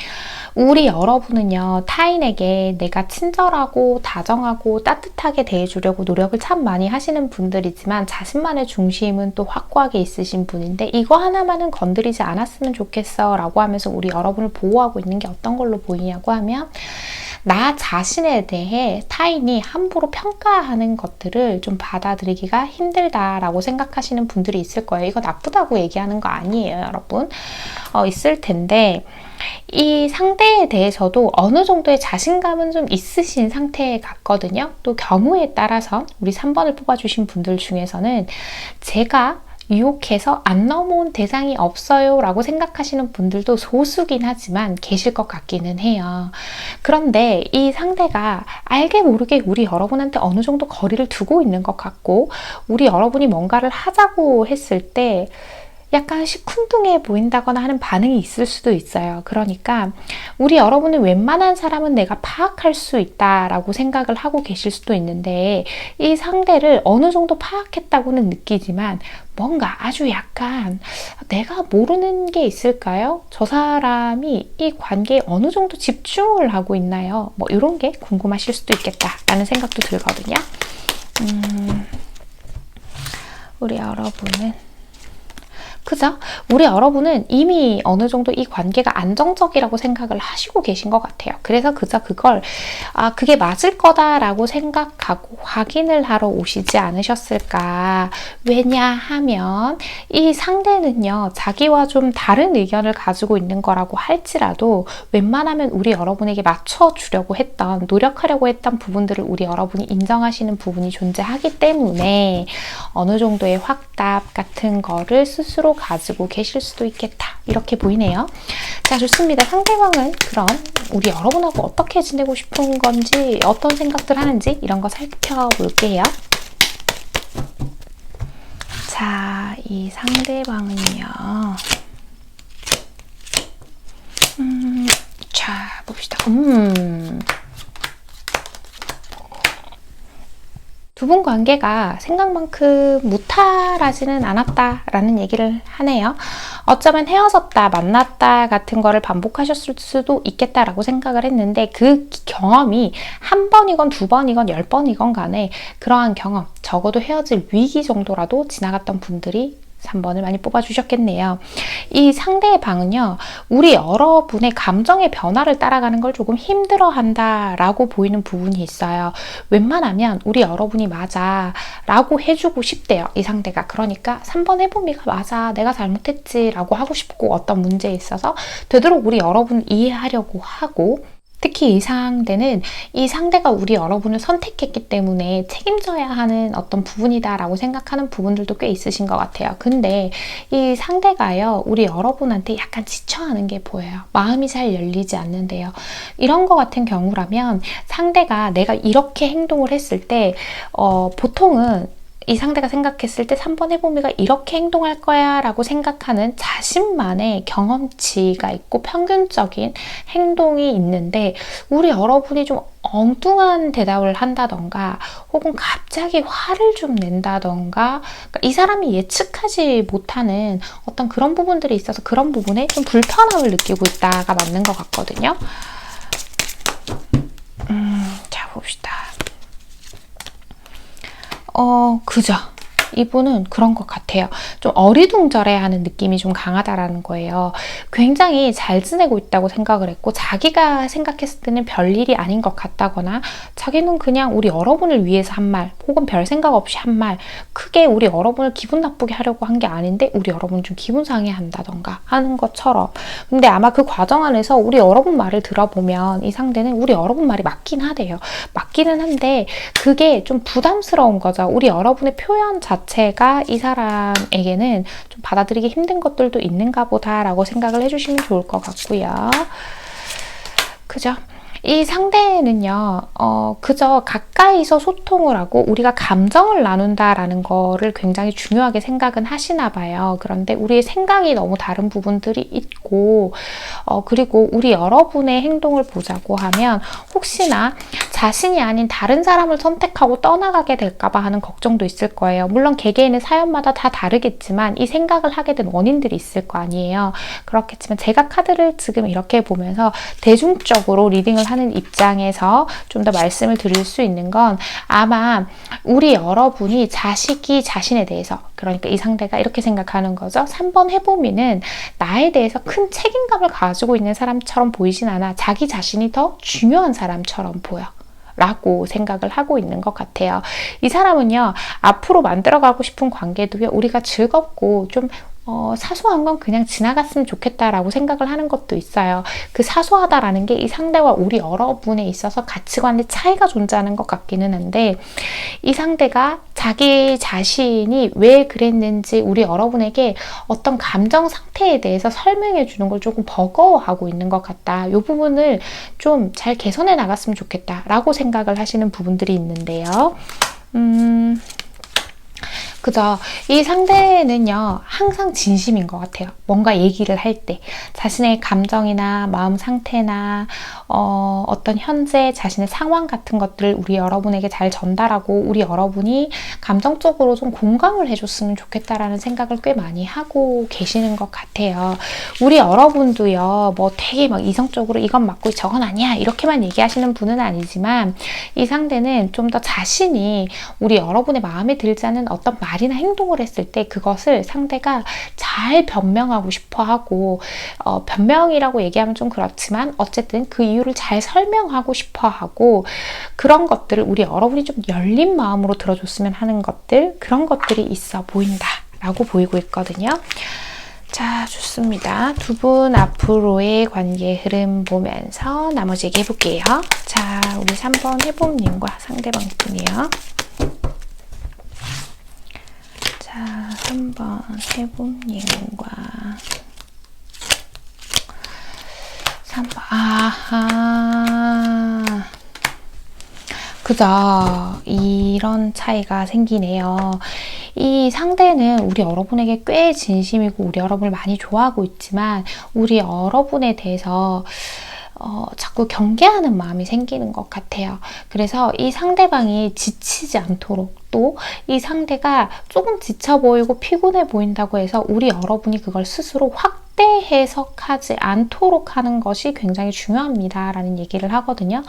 우리 여러분은요, 타인에게 내가 친절하고 다정하고 따뜻하게 대해주려고 노력을 참 많이 하시는 분들이지만 자신만의 중심은 또 확고하게 있으신 분인데 이거 하나만은 건드리지 않았으면 좋겠어 라고 하면서 우리 여러분을 보호하고 있는 게 어떤 걸로 보이냐고 하면 나 자신에 대해 타인이 함부로 평가하는 것들을 좀 받아들이기가 힘들다라고 생각하시는 분들이 있을 거예요. 이거 나쁘다고 얘기하는 거 아니에요, 여러분. 있을 텐데 이 상대에 대해서도 어느 정도의 자신감은 좀 있으신 상태 같거든요. 또 경우에 따라서 우리 3번을 뽑아주신 분들 중에서는 제가 유혹해서 안 넘어온 대상이 없어요 라고 생각하시는 분들도 소수긴 하지만 계실 것 같기는 해요. 그런데 이 상대가 알게 모르게 우리 여러분한테 어느 정도 거리를 두고 있는 것 같고 우리 여러분이 뭔가를 하자고 했을 때 약간 시큰둥해 보인다거나 하는 반응이 있을 수도 있어요. 그러니까 우리 여러분은 웬만한 사람은 내가 파악할 수 있다라고 생각을 하고 계실 수도 있는데 이 상대를 어느 정도 파악했다고는 느끼지만 뭔가 아주 약간 내가 모르는 게 있을까요? 저 사람이 이 관계에 어느 정도 집중을 하고 있나요? 뭐 이런 게 궁금하실 수도 있겠다라는 생각도 들거든요. 우리 여러분은 그죠? 우리 여러분은 이미 어느 정도 이 관계가 안정적이라고 생각을 하시고 계신 것 같아요. 그래서 그저 그걸 그게 맞을 거다라고 생각하고 확인을 하러 오시지 않으셨을까? 왜냐하면 이 상대는요. 자기와 좀 다른 의견을 가지고 있는 거라고 할지라도 웬만하면 우리 여러분에게 맞춰주려고 했던 노력하려고 했던 부분들을 우리 여러분이 인정하시는 부분이 존재하기 때문에 어느 정도의 확답 같은 거를 스스로 가지고 계실 수도 있겠다. 이렇게 보이네요. 자, 좋습니다. 상대방은 그럼 우리 여러분하고 어떻게 지내고 싶은 건지, 어떤 생각들 하는지 이런 거 살펴볼게요. 자, 이 상대방은요. 자, 봅시다. 두 분 관계가 생각만큼 무탈하지는 않았다라는 얘기를 하네요. 어쩌면 헤어졌다, 만났다 같은 거를 반복하셨을 수도 있겠다라고 생각을 했는데 그 경험이 한 번이건 두 번이건 10번이건 간에 그러한 경험, 적어도 헤어질 위기 정도라도 지나갔던 분들이 3번을 많이 뽑아주셨겠네요. 이 상대의 방은요. 우리 여러분의 감정의 변화를 따라가는 걸 조금 힘들어한다라고 보이는 부분이 있어요. 웬만하면 우리 여러분이 맞아 라고 해주고 싶대요. 이 상대가. 그러니까 3번 해보미가 맞아. 내가 잘못했지 라고 하고 싶고 어떤 문제에 있어서 되도록 우리 여러분을 이해하려고 하고 특히 이 상대는 이 상대가 우리 여러분을 선택했기 때문에 책임져야 하는 어떤 부분이다라고 생각하는 부분들도 꽤 있으신 것 같아요. 근데 이 상대가요, 우리 여러분한테 약간 지쳐하는 게 보여요. 마음이 잘 열리지 않는데요. 이런 거 같은 경우라면 상대가 내가 이렇게 행동을 했을 때 보통은 이 상대가 생각했을 때 3번 해보미가 이렇게 행동할 거야 라고 생각하는 자신만의 경험치가 있고 평균적인 행동이 있는데 우리 여러분이 좀 엉뚱한 대답을 한다던가 혹은 갑자기 화를 좀 낸다던가 그러니까 이 사람이 예측하지 못하는 어떤 그런 부분들이 있어서 그런 부분에 좀 불편함을 느끼고 있다가 맞는 것 같거든요. 자, 봅시다. 그죠. 이분은 그런 것 같아요. 좀 어리둥절해하는 느낌이 좀 강하다라는 거예요. 굉장히 잘 지내고 있다고 생각을 했고 자기가 생각했을 때는 별일이 아닌 것 같다거나 자기는 그냥 우리 여러분을 위해서 한 말 혹은 별 생각 없이 한 말 크게 우리 여러분을 기분 나쁘게 하려고 한 게 아닌데 우리 여러분 좀 기분 상해한다던가 하는 것처럼 근데 아마 그 과정 안에서 우리 여러분 말을 들어보면 이 상대는 우리 여러분 말이 맞긴 하대요. 맞기는 한데 그게 좀 부담스러운 거죠. 우리 여러분의 표현 자체가 이 사람에게는 좀 받아들이기 힘든 것들도 있는가 보다라고 생각을 해주시면 좋을 것 같고요. 그죠? 이 상대는요, 그저 가까이서 소통을 하고 우리가 감정을 나눈다라는 거를 굉장히 중요하게 생각은 하시나 봐요. 그런데 우리의 생각이 너무 다른 부분들이 있고, 그리고 우리 여러분의 행동을 보자고 하면 혹시나 자신이 아닌 다른 사람을 선택하고 떠나가게 될까봐 하는 걱정도 있을 거예요. 물론 개개인의 사연마다 다 다르겠지만 이 생각을 하게 된 원인들이 있을 거 아니에요. 그렇겠지만 제가 카드를 지금 이렇게 보면서 대중적으로 리딩을 하는 입장에서 좀 더 말씀을 드릴 수 있는 건 아마 우리 여러분이 자신에 대해서, 그러니까 이 상대가 이렇게 생각하는 거죠. 3번 해보미는 나에 대해서 큰 책임감을 가지고 있는 사람처럼 보이진 않아. 자기 자신이 더 중요한 사람처럼 보여 라고 생각을 하고 있는 것 같아요. 이 사람은요, 앞으로 만들어가고 싶은 관계도요, 우리가 즐겁고 좀 사소한 건 그냥 지나갔으면 좋겠다라고 생각을 하는 것도 있어요. 그 사소하다라는 게 이 상대와 우리 여러분에 있어서 가치관의 차이가 존재하는 것 같기는 한데, 이 상대가 자기 자신이 왜 그랬는지 우리 여러분에게 어떤 감정 상태에 대해서 설명해 주는 걸 조금 버거워하고 있는 것 같다. 이 부분을 좀 잘 개선해 나갔으면 좋겠다라고 생각을 하시는 부분들이 있는데요. 그죠? 이 상대는요, 항상 진심인 것 같아요. 뭔가 얘기를 할 때 자신의 감정이나 마음 상태나 어떤 현재 자신의 상황 같은 것들을 우리 여러분에게 잘 전달하고 우리 여러분이 감정적으로 좀 공감을 해줬으면 좋겠다라는 생각을 꽤 많이 하고 계시는 것 같아요. 우리 여러분도요, 뭐 되게 막 이성적으로 이건 맞고 저건 아니야 이렇게만 얘기하시는 분은 아니지만, 이 상대는 좀 더 자신이 우리 여러분의 마음에 들지 않은 어떤 말이나 행동을 했을 때 그것을 상대가 잘 변명하고 싶어 하고, 변명이라고 얘기하면 좀 그렇지만 어쨌든 그 이유를 잘 설명하고 싶어 하고, 그런 것들을 우리 여러분이 좀 열린 마음으로 들어줬으면 하는 것들, 그런 것들이 있어 보인다 라고 보이고 있거든요. 자, 좋습니다. 두 분 앞으로의 관계 흐름 보면서 나머지 얘기해 볼게요. 자, 우리 3번 해봄님과 상대방 분이요. 자, 3번 해봄님과 3번, 아하, 그죠? 이런 차이가 생기네요. 이 상대는 우리 여러분에게 꽤 진심이고 우리 여러분을 많이 좋아하고 있지만, 우리 여러분에 대해서 자꾸 경계하는 마음이 생기는 것 같아요. 그래서 이 상대방이 지치지 않도록, 또 이 상대가 조금 지쳐 보이고 피곤해 보인다고 해서 우리 여러분이 그걸 스스로 확대 해석하지 않도록 하는 것이 굉장히 중요합니다 라는 얘기를 하거든요.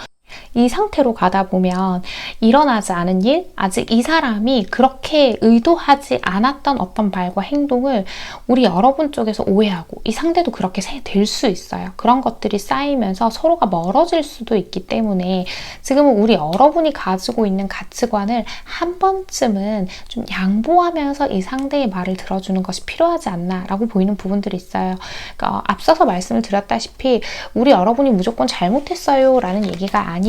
이 상태로 가다 보면 일어나지 않은 일, 아직 이 사람이 그렇게 의도하지 않았던 어떤 말과 행동을 우리 여러분 쪽에서 오해하고, 이 상대도 그렇게 될 수 있어요. 그런 것들이 쌓이면서 서로가 멀어질 수도 있기 때문에 지금은 우리 여러분이 가지고 있는 가치관을 한 번쯤은 좀 양보하면서 이 상대의 말을 들어주는 것이 필요하지 않나 라고 보이는 부분들이 있어요. 그러니까 앞서서 말씀을 드렸다시피 우리 여러분이 무조건 잘못했어요 라는 얘기가 아니라,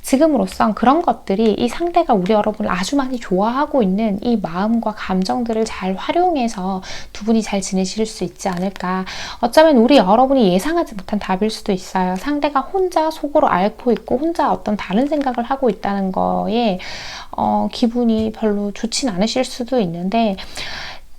지금으로선 그런 것들이 이 상대가 우리 여러분을 아주 많이 좋아하고 있는 이 마음과 감정들을 잘 활용해서 두 분이 잘 지내실 수 있지 않을까. 어쩌면 우리 여러분이 예상하지 못한 답일 수도 있어요. 상대가 혼자 속으로 앓고 있고 혼자 어떤 다른 생각을 하고 있다는 거에 기분이 별로 좋진 않으실 수도 있는데,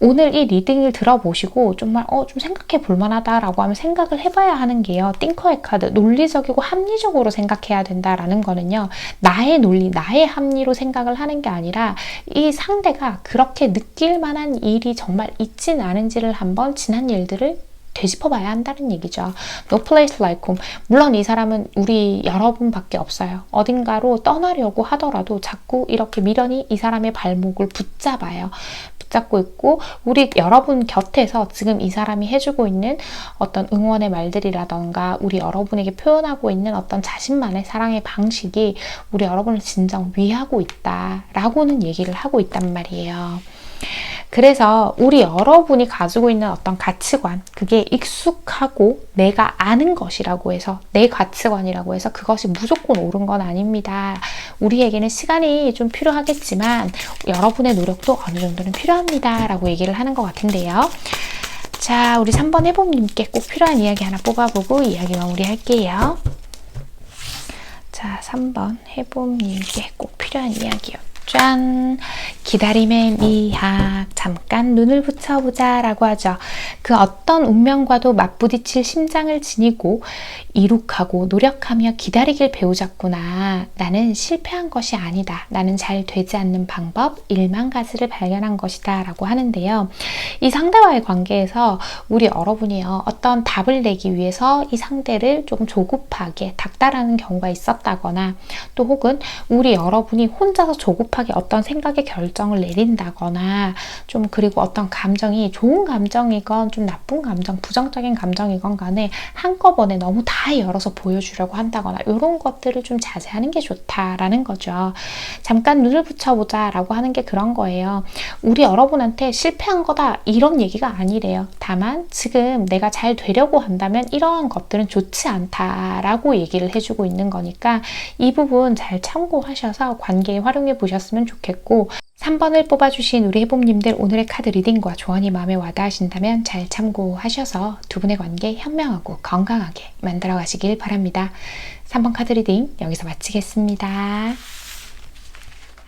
오늘 이 리딩을 들어보시고 정말 좀 생각해 볼 만하다라고 하면 생각을 해봐야 하는 게요. 띵커의 카드, 논리적이고 합리적으로 생각해야 된다라는 거는요. 나의 논리, 나의 합리로 생각을 하는 게 아니라 이 상대가 그렇게 느낄 만한 일이 정말 있지는 않은지를 한번 지난 일들을 되짚어봐야 한다는 얘기죠. No place like home. 물론 이 사람은 우리 여러분밖에 없어요. 어딘가로 떠나려고 하더라도 자꾸 이렇게 미련이 이 사람의 발목을 붙잡아요. 붙잡고 있고, 우리 여러분 곁에서 지금 이 사람이 해주고 있는 어떤 응원의 말들이라던가 우리 여러분에게 표현하고 있는 어떤 자신만의 사랑의 방식이 우리 여러분을 진정 위하고 있다라고는 얘기를 하고 있단 말이에요. 그래서 우리 여러분이 가지고 있는 어떤 가치관, 그게 익숙하고 내가 아는 것이라고 해서, 내 가치관이라고 해서 그것이 무조건 옳은 건 아닙니다. 우리에게는 시간이 좀 필요하겠지만 여러분의 노력도 어느 정도는 필요합니다 라고 얘기를 하는 것 같은데요. 자, 우리 3번 해봄님께 꼭 필요한 이야기 하나 뽑아보고 이야기 마무리할게요. 자, 3번 해봄님께 꼭 필요한 이야기요. 짠! 기다림의 미학, 잠깐 눈을 붙여보자 라고 하죠. 그 어떤 운명과도 맞부딪힐 심장을 지니고 이룩하고 노력하며 기다리길 배우자꾸나. 나는 실패한 것이 아니다. 나는 잘 되지 않는 방법, 1만 가지를 발견한 것이다 라고 하는데요. 이 상대와의 관계에서 우리 여러분이요, 어떤 답을 내기 위해서 이 상대를 좀 조급하게 닥달하는 경우가 있었다거나, 또 혹은 우리 여러분이 혼자서 조급하게 어떤 생각의 결정을 내린다거나, 좀 그리고 어떤 감정이 좋은 감정이건 좀 나쁜 감정, 부정적인 감정이건 간에 한꺼번에 너무 다 열어서 보여주려고 한다거나, 이런 것들을 좀 자제하는 게 좋다라는 거죠. 잠깐 눈을 붙여보자 라고 하는 게 그런 거예요. 우리 여러분한테 실패한 거다 이런 얘기가 아니래요. 다만 지금 내가 잘 되려고 한다면 이러한 것들은 좋지 않다라고 얘기를 해주고 있는 거니까 이 부분 잘 참고하셔서 관계에 활용해 보셨으면 좋겠고, 3번을 뽑아주신 우리 해봄님들, 오늘의 카드 리딩과 조언이 마음에 와닿으신다면 잘 참고하셔서 두 분의 관계 현명하고 건강하게 만들어 가시길 바랍니다. 3번 카드 리딩 여기서 마치겠습니다.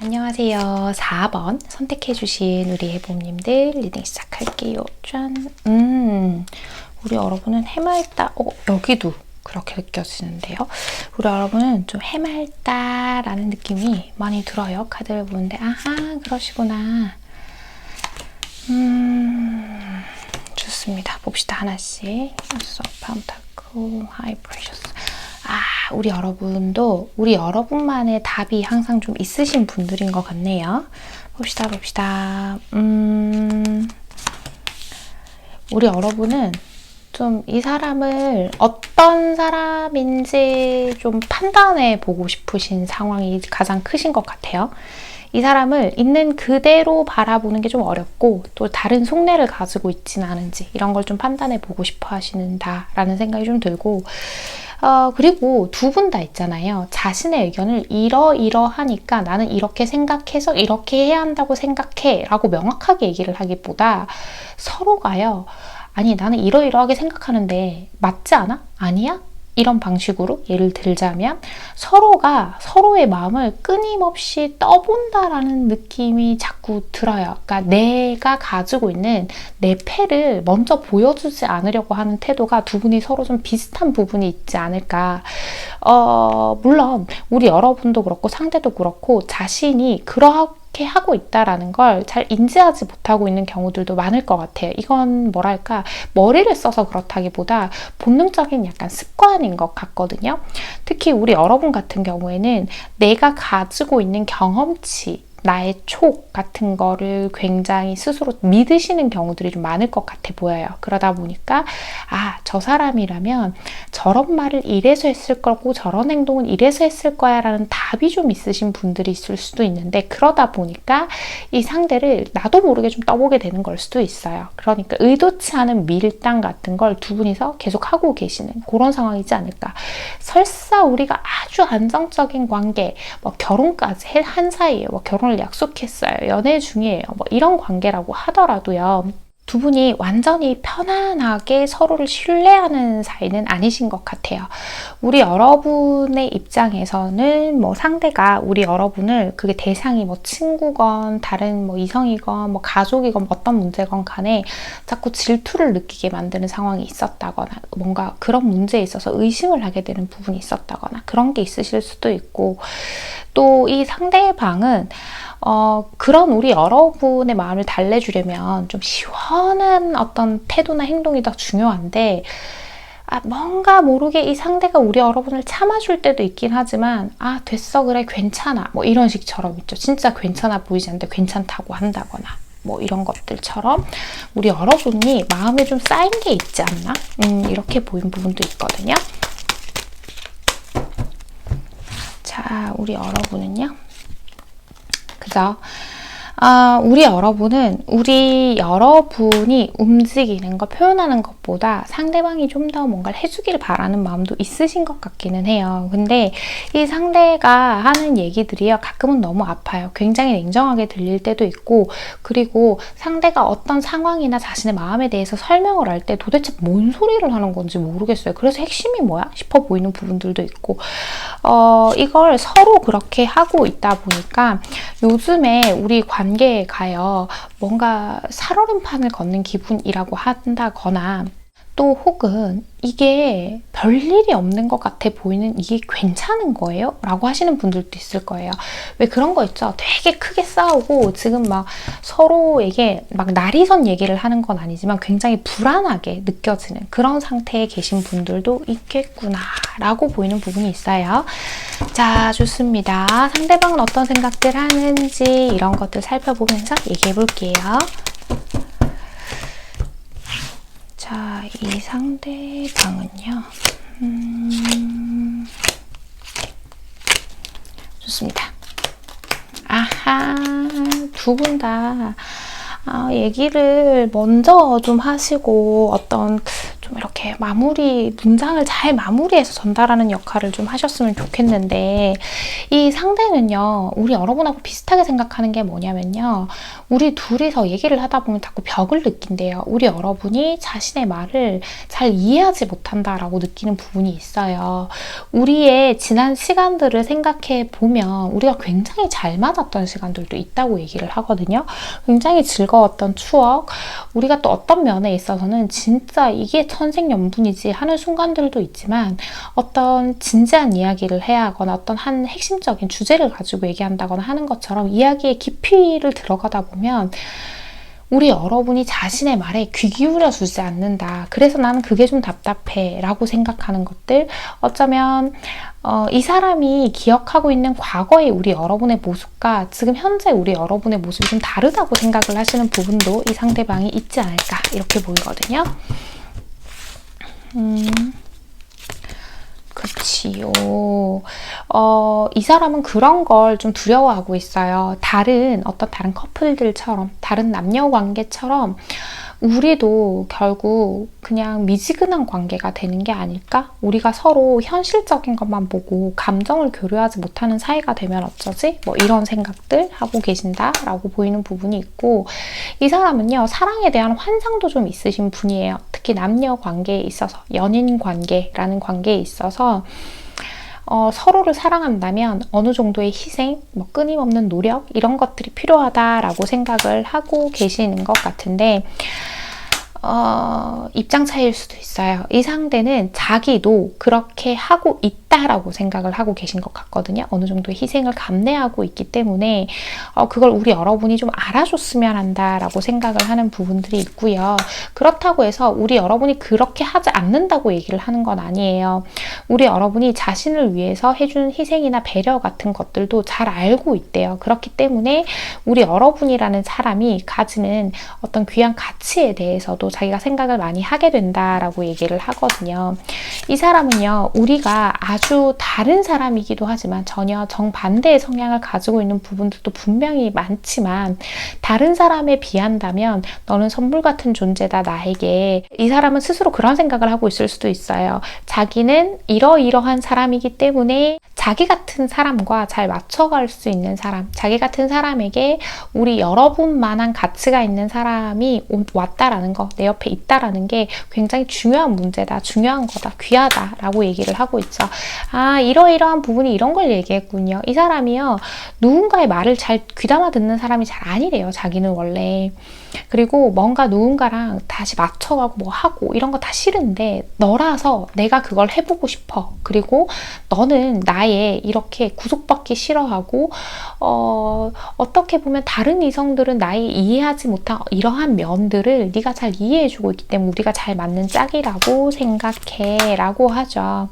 안녕하세요. 4번 선택해주신 우리 해봄님들 리딩 시작할게요. 짠. 우리 여러분은 해맑다. 여기도 그렇게 느껴지는데요. 우리 여러분은 좀 해맑다라는 느낌이 많이 들어요. 카드를 보는데. 아하, 그러시구나. 좋습니다. 봅시다. 하나씩. Pentacle, High Precious. 우리 여러분도 우리 여러분만의 답이 항상 좀 있으신 분들인 것 같네요. 봅시다. 우리 여러분은 좀 이 사람을 어떤 사람인지 좀 판단해 보고 싶으신 상황이 가장 크신 것 같아요. 이 사람을 있는 그대로 바라보는 게 좀 어렵고, 또 다른 속내를 가지고 있지는 않은지 이런 걸 좀 판단해 보고 싶어 하시는다라는 생각이 좀 들고, 그리고 두 분 다 있잖아요. 자신의 의견을 이러하니까 나는 이렇게 생각해서 이렇게 해야 한다고 생각해 라고 명확하게 얘기를 하기보다 서로가요, 아니 나는 이러이러하게 생각하는데 맞지 않아? 아니야? 이런 방식으로 예를 들자면 서로가 서로의 마음을 끊임없이 떠본다라는 느낌이 자꾸 들어요. 그러니까 내가 가지고 있는 내 패를 먼저 보여주지 않으려고 하는 태도가 두 분이 서로 좀 비슷한 부분이 있지 않을까. 물론 우리 여러분도 그렇고 상대도 그렇고 자신이 그렇게 하고 있다라는 걸 잘 인지하지 못하고 있는 경우들도 많을 것 같아요. 이건 뭐랄까, 머리를 써서 그렇다기보다 본능적인 약간 습관인 것 같거든요. 특히 우리 여러분 같은 경우에는 내가 가지고 있는 경험치, 나의 촉 같은 거를 굉장히 스스로 믿으시는 경우들이 좀 많을 것 같아 보여요. 그러다 보니까 저 사람이라면 저런 말을 이래서 했을 거고 저런 행동은 이래서 했을 거야 라는 답이 좀 있으신 분들이 있을 수도 있는데, 그러다 보니까 이 상대를 나도 모르게 좀 떠보게 되는 걸 수도 있어요. 그러니까 의도치 않은 밀당 같은 걸 두 분이서 계속 하고 계시는 그런 상황이지 않을까. 설사 우리가 아주 안정적인 관계, 결혼까지 한 사이에 결혼을 약속했어요. 연애 중이에요. 이런 관계라고 하더라도요. 두 분이 완전히 편안하게 서로를 신뢰하는 사이는 아니신 것 같아요. 우리 여러분의 입장에서는 상대가 우리 여러분을, 그게 대상이 친구건 다른 이성이건 가족이건 어떤 문제건 간에 자꾸 질투를 느끼게 만드는 상황이 있었다거나, 뭔가 그런 문제에 있어서 의심을 하게 되는 부분이 있었다거나 그런 게 있으실 수도 있고, 또 이 상대방은 그런 우리 여러분의 마음을 달래주려면 좀 시원한 어떤 태도나 행동이 더 중요한데, 뭔가 모르게 이 상대가 우리 여러분을 참아줄 때도 있긴 하지만 됐어, 그래, 괜찮아, 이런 식처럼 있죠. 진짜 괜찮아 보이지 않는데 괜찮다고 한다거나 이런 것들처럼 우리 여러분이 마음에 좀 쌓인 게 있지 않나? 이렇게 보이는 부분도 있거든요. 자, 우리 여러분은요? 그죠? 우리 여러분이 움직이는 거, 표현하는 것보다 상대방이 좀 더 뭔가를 해주기를 바라는 마음도 있으신 것 같기는 해요. 근데 이 상대가 하는 얘기들이요, 가끔은 너무 아파요. 굉장히 냉정하게 들릴 때도 있고, 그리고 상대가 어떤 상황이나 자신의 마음에 대해서 설명을 할 때 도대체 뭔 소리를 하는 건지 모르겠어요. 그래서 핵심이 뭐야? 싶어 보이는 부분들도 있고, 이걸 서로 그렇게 하고 있다 보니까 요즘에 우리 관계가요, 뭔가 살얼음판을 걷는 기분이라고 한다거나, 또 혹은 이게 별일이 없는 것 같아 보이는 이게 괜찮은 거예요? 라고 하시는 분들도 있을 거예요. 왜 그런 거 있죠? 되게 크게 싸우고 지금 막 서로에게 막 날이선 얘기를 하는 건 아니지만 굉장히 불안하게 느껴지는 그런 상태에 계신 분들도 있겠구나 라고 보이는 부분이 있어요. 자, 좋습니다. 상대방은 어떤 생각들 하는지 이런 것들 살펴보면서 얘기해 볼게요. 자, 이 상대방은요. 좋습니다. 아하, 두 분 다 얘기를 먼저 좀 하시고 어떤 좀 이렇게 문장을 잘 마무리해서 전달하는 역할을 좀 하셨으면 좋겠는데, 이 상대는요, 우리 여러분하고 비슷하게 생각하는 게 뭐냐면요, 우리 둘이서 얘기를 하다 보면 자꾸 벽을 느낀대요. 우리 여러분이 자신의 말을 잘 이해하지 못한다라고 느끼는 부분이 있어요. 우리의 지난 시간들을 생각해 보면 우리가 굉장히 잘 맞았던 시간들도 있다고 얘기를 하거든요. 굉장히 즐거웠던 추억, 우리가 또 어떤 면에 있어서는 진짜 이게 천생연분이지 하는 순간들도 있지만, 어떤 진지한 이야기를 해야 하거나 어떤 한 핵심적인 주제를 가지고 얘기한다거나 하는 것처럼 이야기의 깊이를 들어가다 보면 우리 여러분이 자신의 말에 귀 기울여 주지 않는다. 그래서 나는 그게 좀 답답해 라고 생각하는 것들, 어쩌면 이 사람이 기억하고 있는 과거의 우리 여러분의 모습과 지금 현재 우리 여러분의 모습이 좀 다르다고 생각을 하시는 부분도 이 상대방이 있지 않을까 이렇게 보이거든요. 그치요. 이 사람은 그런 걸 좀 두려워하고 있어요. 다른 커플들처럼, 다른 남녀 관계처럼 우리도 결국 그냥 미지근한 관계가 되는 게 아닐까? 우리가 서로 현실적인 것만 보고 감정을 교류하지 못하는 사이가 되면 어쩌지? 뭐 이런 생각들 하고 계신다라고 보이는 부분이 있고, 이 사람은요, 사랑에 대한 환상도 좀 있으신 분이에요. 특히 남녀 관계에 있어서, 연인 관계라는 관계에 있어서 서로를 사랑한다면 어느 정도의 희생, 뭐 끊임없는 노력 이런 것들이 필요하다라고 생각을 하고 계시는 것 같은데, 입장 차이일 수도 있어요. 이 상대는 자기도 그렇게 하고 있다라고 생각을 하고 계신 것 같거든요. 어느 정도의 희생을 감내하고 있기 때문에 그걸 우리 여러분이 좀 알아줬으면 한다라고 생각을 하는 부분들이 있고요. 그렇다고 해서 우리 여러분이 그렇게 하지 않는다고 얘기를 하는 건 아니에요. 우리 여러분이 자신을 위해서 해준 희생이나 배려 같은 것들도 잘 알고 있대요. 그렇기 때문에 우리 여러분이라는 사람이 가지는 어떤 귀한 가치에 대해서도 자기가 생각을 많이 하게 된다라고 얘기를 하거든요. 이 사람은요, 우리가 아주 다른 사람이기도 하지만 전혀 정반대의 성향을 가지고 있는 부분들도 분명히 많지만, 다른 사람에 비한다면 너는 선물 같은 존재다 나에게. 이 사람은 스스로 그런 생각을 하고 있을 수도 있어요. 자기는 이러이러한 사람이기 때문에 자기 같은 사람과 잘 맞춰갈 수 있는 사람, 자기 같은 사람에게 우리 여러분만한 가치가 있는 사람이 왔다라는 거, 내 옆에 있다라는 게 굉장히 중요한 문제다, 중요한 거다, 귀하다라고 얘기를 하고 있죠. 이러이러한 부분이 이런 걸 얘기했군요. 이 사람이요, 누군가의 말을 잘 귀담아 듣는 사람이 잘 아니래요, 자기는 원래. 그리고 뭔가 누군가랑 다시 맞춰가고 뭐 하고 이런 거 다 싫은데, 너라서 내가 그걸 해보고 싶어. 그리고 너는 나의 이렇게 구속받기 싫어하고 어떻게 보면 다른 이성들은 나의 이해하지 못한 이러한 면들을 네가 잘 이해해주고 있기 때문에 우리가 잘 맞는 짝이라고 생각해 라고 하죠.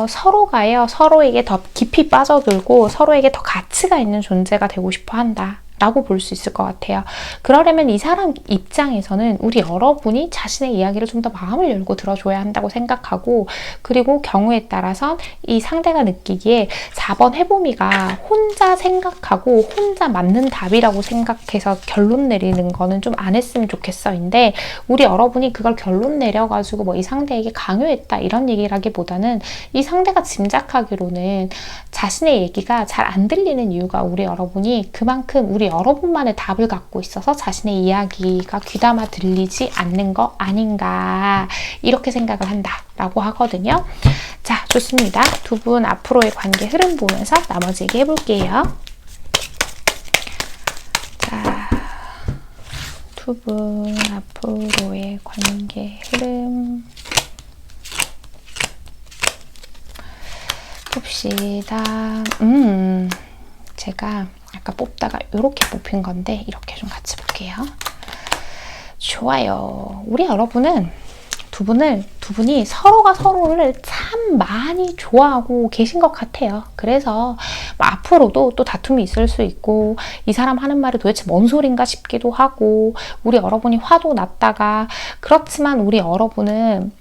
서로가요, 서로에게 더 깊이 빠져들고 서로에게 더 가치가 있는 존재가 되고 싶어 한다 라고 볼 수 있을 것 같아요. 그러려면 이 사람 입장에서는 우리 여러분이 자신의 이야기를 좀 더 마음을 열고 들어줘야 한다고 생각하고, 그리고 경우에 따라선 이 상대가 느끼기에 4번 해보미가 혼자 생각하고 혼자 맞는 답이라고 생각해서 결론 내리는 거는 좀 안 했으면 좋겠어인데, 우리 여러분이 그걸 결론 내려가지고 뭐 이 상대에게 강요했다 이런 얘기라기보다는 이 상대가 짐작하기로는 자신의 얘기가 잘 안 들리는 이유가 우리 여러분이 그만큼 우리 여러분만의 답을 갖고 있어서 자신의 이야기가 귀담아 들리지 않는 거 아닌가 이렇게 생각을 한다라고 하거든요. 자, 좋습니다. 두 분 앞으로의 관계 흐름 보면서 나머지 얘기해 볼게요. 두 분 앞으로의 관계 흐름 봅시다. 제가 아까 뽑다가 이렇게 뽑힌 건데 이렇게 좀 같이 볼게요. 좋아요. 우리 여러분은 두 분이 서로가 서로를 참 많이 좋아하고 계신 것 같아요. 그래서 앞으로도 또 다툼이 있을 수 있고 이 사람 하는 말이 도대체 뭔 소린가 싶기도 하고 우리 여러분이 화도 났다가 그렇지만 우리 여러분은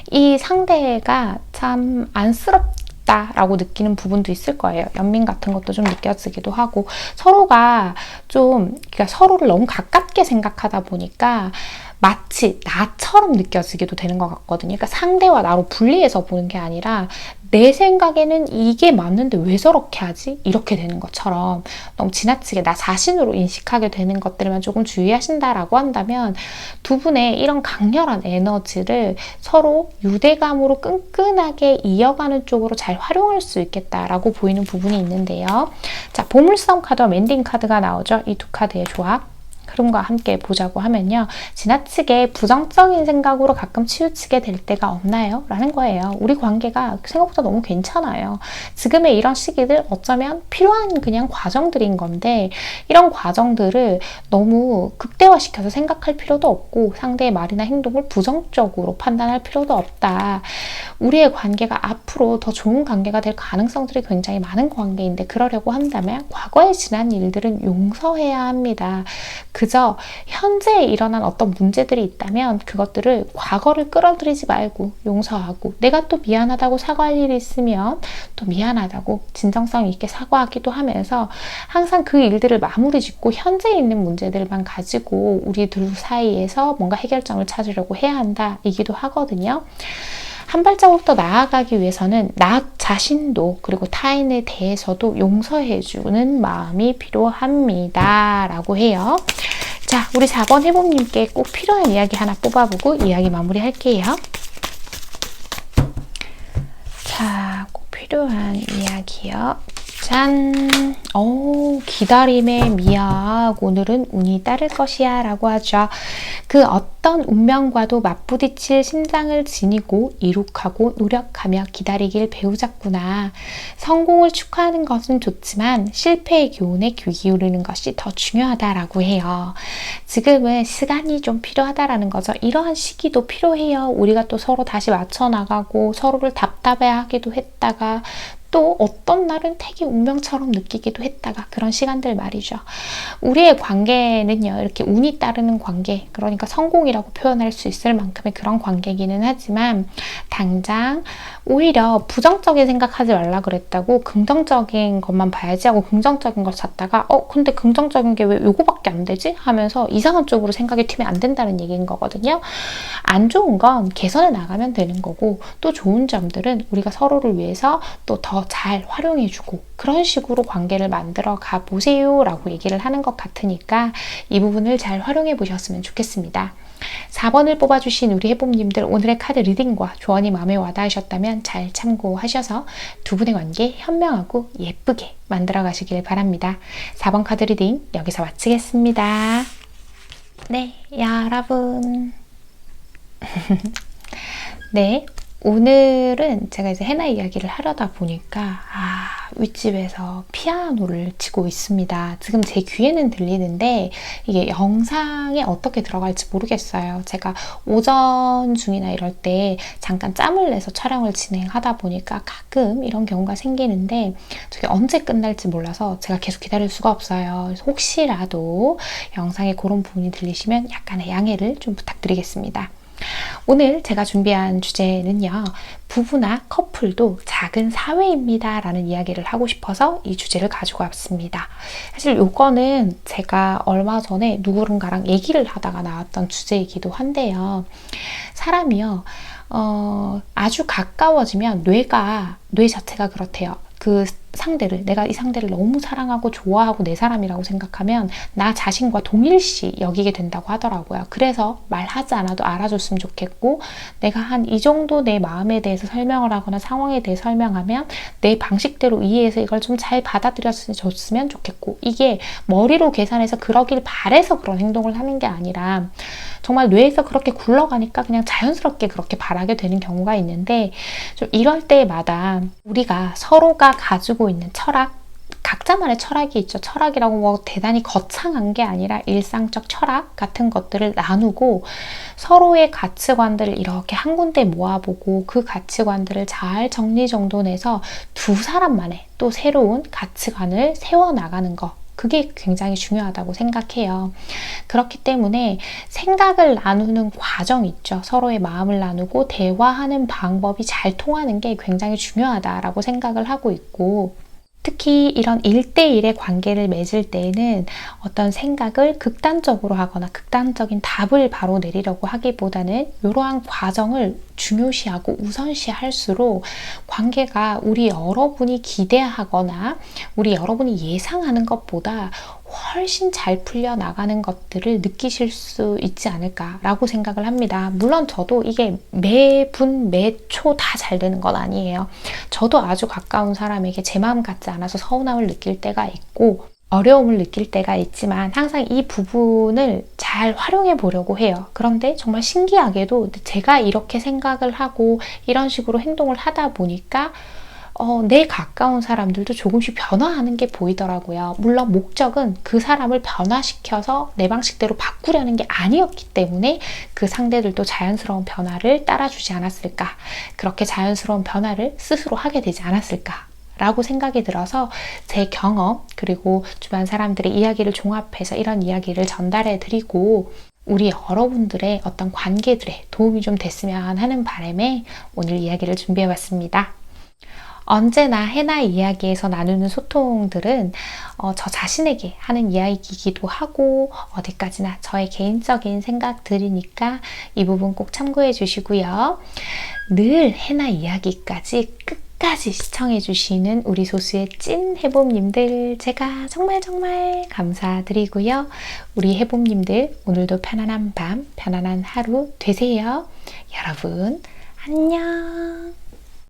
이 상대가 참 안쓰럽다 라고 느끼는 부분도 있을 거예요. 연민 같은 것도 좀 느껴지기도 하고 서로가 좀 그러니까 서로를 너무 가깝게 생각하다 보니까 마치 나처럼 느껴지기도 되는 것 같거든요. 그러니까 상대와 나로 분리해서 보는 게 아니라 내 생각에는 이게 맞는데 왜 저렇게 하지? 이렇게 되는 것처럼 너무 지나치게 나 자신으로 인식하게 되는 것들만 조금 주의하신다라고 한다면 두 분의 이런 강렬한 에너지를 서로 유대감으로 끈끈하게 이어가는 쪽으로 잘 활용할 수 있겠다라고 보이는 부분이 있는데요. 자, 보물섬 카드와 멘딩 카드가 나오죠. 이 두 카드의 조합. 흐름과 함께 보자고 하면요. 지나치게 부정적인 생각으로 가끔 치우치게 될 때가 없나요? 라는 거예요. 우리 관계가 생각보다 너무 괜찮아요. 지금의 이런 시기들 어쩌면 필요한 그냥 과정들인 건데 이런 과정들을 너무 극대화시켜서 생각할 필요도 없고 상대의 말이나 행동을 부정적으로 판단할 필요도 없다. 우리의 관계가 앞으로 더 좋은 관계가 될 가능성들이 굉장히 많은 관계인데 그러려고 한다면 과거에 지난 일들은 용서해야 합니다. 그저 현재에 일어난 어떤 문제들이 있다면 그것들을 과거를 끌어들이지 말고 용서하고 내가 또 미안하다고 사과할 일이 있으면 또 미안하다고 진정성 있게 사과하기도 하면서 항상 그 일들을 마무리 짓고 현재에 있는 문제들만 가지고 우리 둘 사이에서 뭔가 해결점을 찾으려고 해야 한다이기도 하거든요. 한 발자국 더 나아가기 위해서는 나 자신도 그리고 타인에 대해서도 용서해주는 마음이 필요합니다. 라고 해요. 자, 우리 4번 해봄님께 꼭 필요한 이야기 하나 뽑아보고 이야기 마무리할게요. 자, 꼭 필요한 이야기요. 짠! 기다림의 미학. 오늘은 운이 따를 것이야 라고 하죠. 그 어떤 운명과도 맞부딪힐 심장을 지니고 이룩하고 노력하며 기다리길 배우자꾸나. 성공을 축하하는 것은 좋지만 실패의 교훈에 귀 기울이는 것이 더 중요하다라고 해요. 지금은 시간이 좀 필요하다라는 거죠. 이러한 시기도 필요해요. 우리가 또 서로 다시 맞춰나가고 서로를 답답해하기도 했다가 또 어떤 날은 되게 운명처럼 느끼기도 했다가 그런 시간들 말이죠. 우리의 관계는요. 이렇게 운이 따르는 관계, 그러니까 성공이라고 표현할 수 있을 만큼의 그런 관계이기는 하지만 당장 오히려 부정적인 생각하지 말라 그랬다고 긍정적인 것만 봐야지 하고 긍정적인 걸 찾다가 근데 긍정적인 게 왜 요거밖에 안 되지? 하면서 이상한 쪽으로 생각이 튀면 안 된다는 얘기인 거거든요. 안 좋은 건 개선해 나가면 되는 거고 또 좋은 점들은 우리가 서로를 위해서 또 더 잘 활용해주고 그런 식으로 관계를 만들어 가보세요 라고 얘기를 하는 것 같으니까 이 부분을 잘 활용해 보셨으면 좋겠습니다. 4번을 뽑아주신 우리 해봄님들 오늘의 카드 리딩과 조언이 마음에 와닿으셨다면 잘 참고하셔서 두 분의 관계 현명하고 예쁘게 만들어 가시길 바랍니다. 4번 카드 리딩 여기서 마치겠습니다. 네, 여러분. 네. 오늘은 제가 이제 해나 이야기를 하려다 보니까 윗집에서 피아노를 치고 있습니다. 지금 제 귀에는 들리는데 이게 영상에 어떻게 들어갈지 모르겠어요. 제가 오전 중이나 이럴 때 잠깐 짬을 내서 촬영을 진행하다 보니까 가끔 이런 경우가 생기는데 저게 언제 끝날지 몰라서 제가 계속 기다릴 수가 없어요. 그래서 혹시라도 영상에 그런 부분이 들리시면 약간의 양해를 좀 부탁드리겠습니다. 오늘 제가 준비한 주제는요. 부부나 커플도 작은 사회입니다 라는 이야기를 하고 싶어서 이 주제를 가지고 왔습니다. 사실 요거는 제가 얼마 전에 누구랑가랑 얘기를 하다가 나왔던 주제이기도 한데요. 사람이요. 아주 가까워지면 뇌 자체가 그렇대요. 그 상대를, 내가 이 상대를 너무 사랑하고 좋아하고 내 사람이라고 생각하면 나 자신과 동일시 여기게 된다고 하더라고요. 그래서 말하지 않아도 알아줬으면 좋겠고, 내가 한 이 정도 내 마음에 대해서 설명을 하거나 상황에 대해 설명하면 내 방식대로 이해해서 이걸 좀 잘 받아들였으면 좋겠고, 이게 머리로 계산해서 그러길 바래서 그런 행동을 하는 게 아니라 정말 뇌에서 그렇게 굴러가니까 그냥 자연스럽게 그렇게 바라게 되는 경우가 있는데, 좀 이럴 때마다 우리가 서로가 가지고 있는 철학, 각자만의 철학이 있죠. 철학이라고 뭐 대단히 거창한 게 아니라 일상적 철학 같은 것들을 나누고 서로의 가치관들을 이렇게 한 군데 모아보고 그 가치관들을 잘 정리정돈해서 두 사람만의 또 새로운 가치관을 세워나가는 것, 그게 굉장히 중요하다고 생각해요. 그렇기 때문에 생각을 나누는 과정 있죠. 서로의 마음을 나누고 대화하는 방법이 잘 통하는 게 굉장히 중요하다라고 생각을 하고 있고, 특히 이런 1대1의 관계를 맺을 때에는 어떤 생각을 극단적으로 하거나 극단적인 답을 바로 내리려고 하기보다는 이러한 과정을 중요시하고 우선시할수록 관계가 우리 여러분이 기대하거나 우리 여러분이 예상하는 것보다 훨씬 잘 풀려나가는 것들을 느끼실 수 있지 않을까라고 생각을 합니다. 물론 저도 이게 매분 매초 다 잘 되는 건 아니에요. 저도 아주 가까운 사람에게 제 마음 같지 않아서 서운함을 느낄 때가 있고 어려움을 느낄 때가 있지만 항상 이 부분을 잘 활용해 보려고 해요. 그런데 정말 신기하게도 제가 이렇게 생각을 하고 이런 식으로 행동을 하다 보니까 내 가까운 사람들도 조금씩 변화하는 게 보이더라고요. 물론 목적은 그 사람을 변화시켜서 내 방식대로 바꾸려는 게 아니었기 때문에 그 상대들도 자연스러운 변화를 따라주지 않았을까. 그렇게 자연스러운 변화를 스스로 하게 되지 않았을까. 라고 생각이 들어서 제 경험 그리고 주변 사람들의 이야기를 종합해서 이런 이야기를 전달해 드리고 우리 여러분들의 어떤 관계들에 도움이 좀 됐으면 하는 바람에 오늘 이야기를 준비해 봤습니다. 언제나 해나 이야기에서 나누는 소통들은 저 자신에게 하는 이야기이기도 하고 어디까지나 저의 개인적인 생각들이니까 이 부분 꼭 참고해 주시고요. 늘 해나 이야기까지 끝까지 시청해 주시는 우리 소수의 찐 해봄님들 제가 정말 감사드리고요. 우리 해봄님들 오늘도 편안한 밤, 편안한 하루 되세요. 여러분 안녕.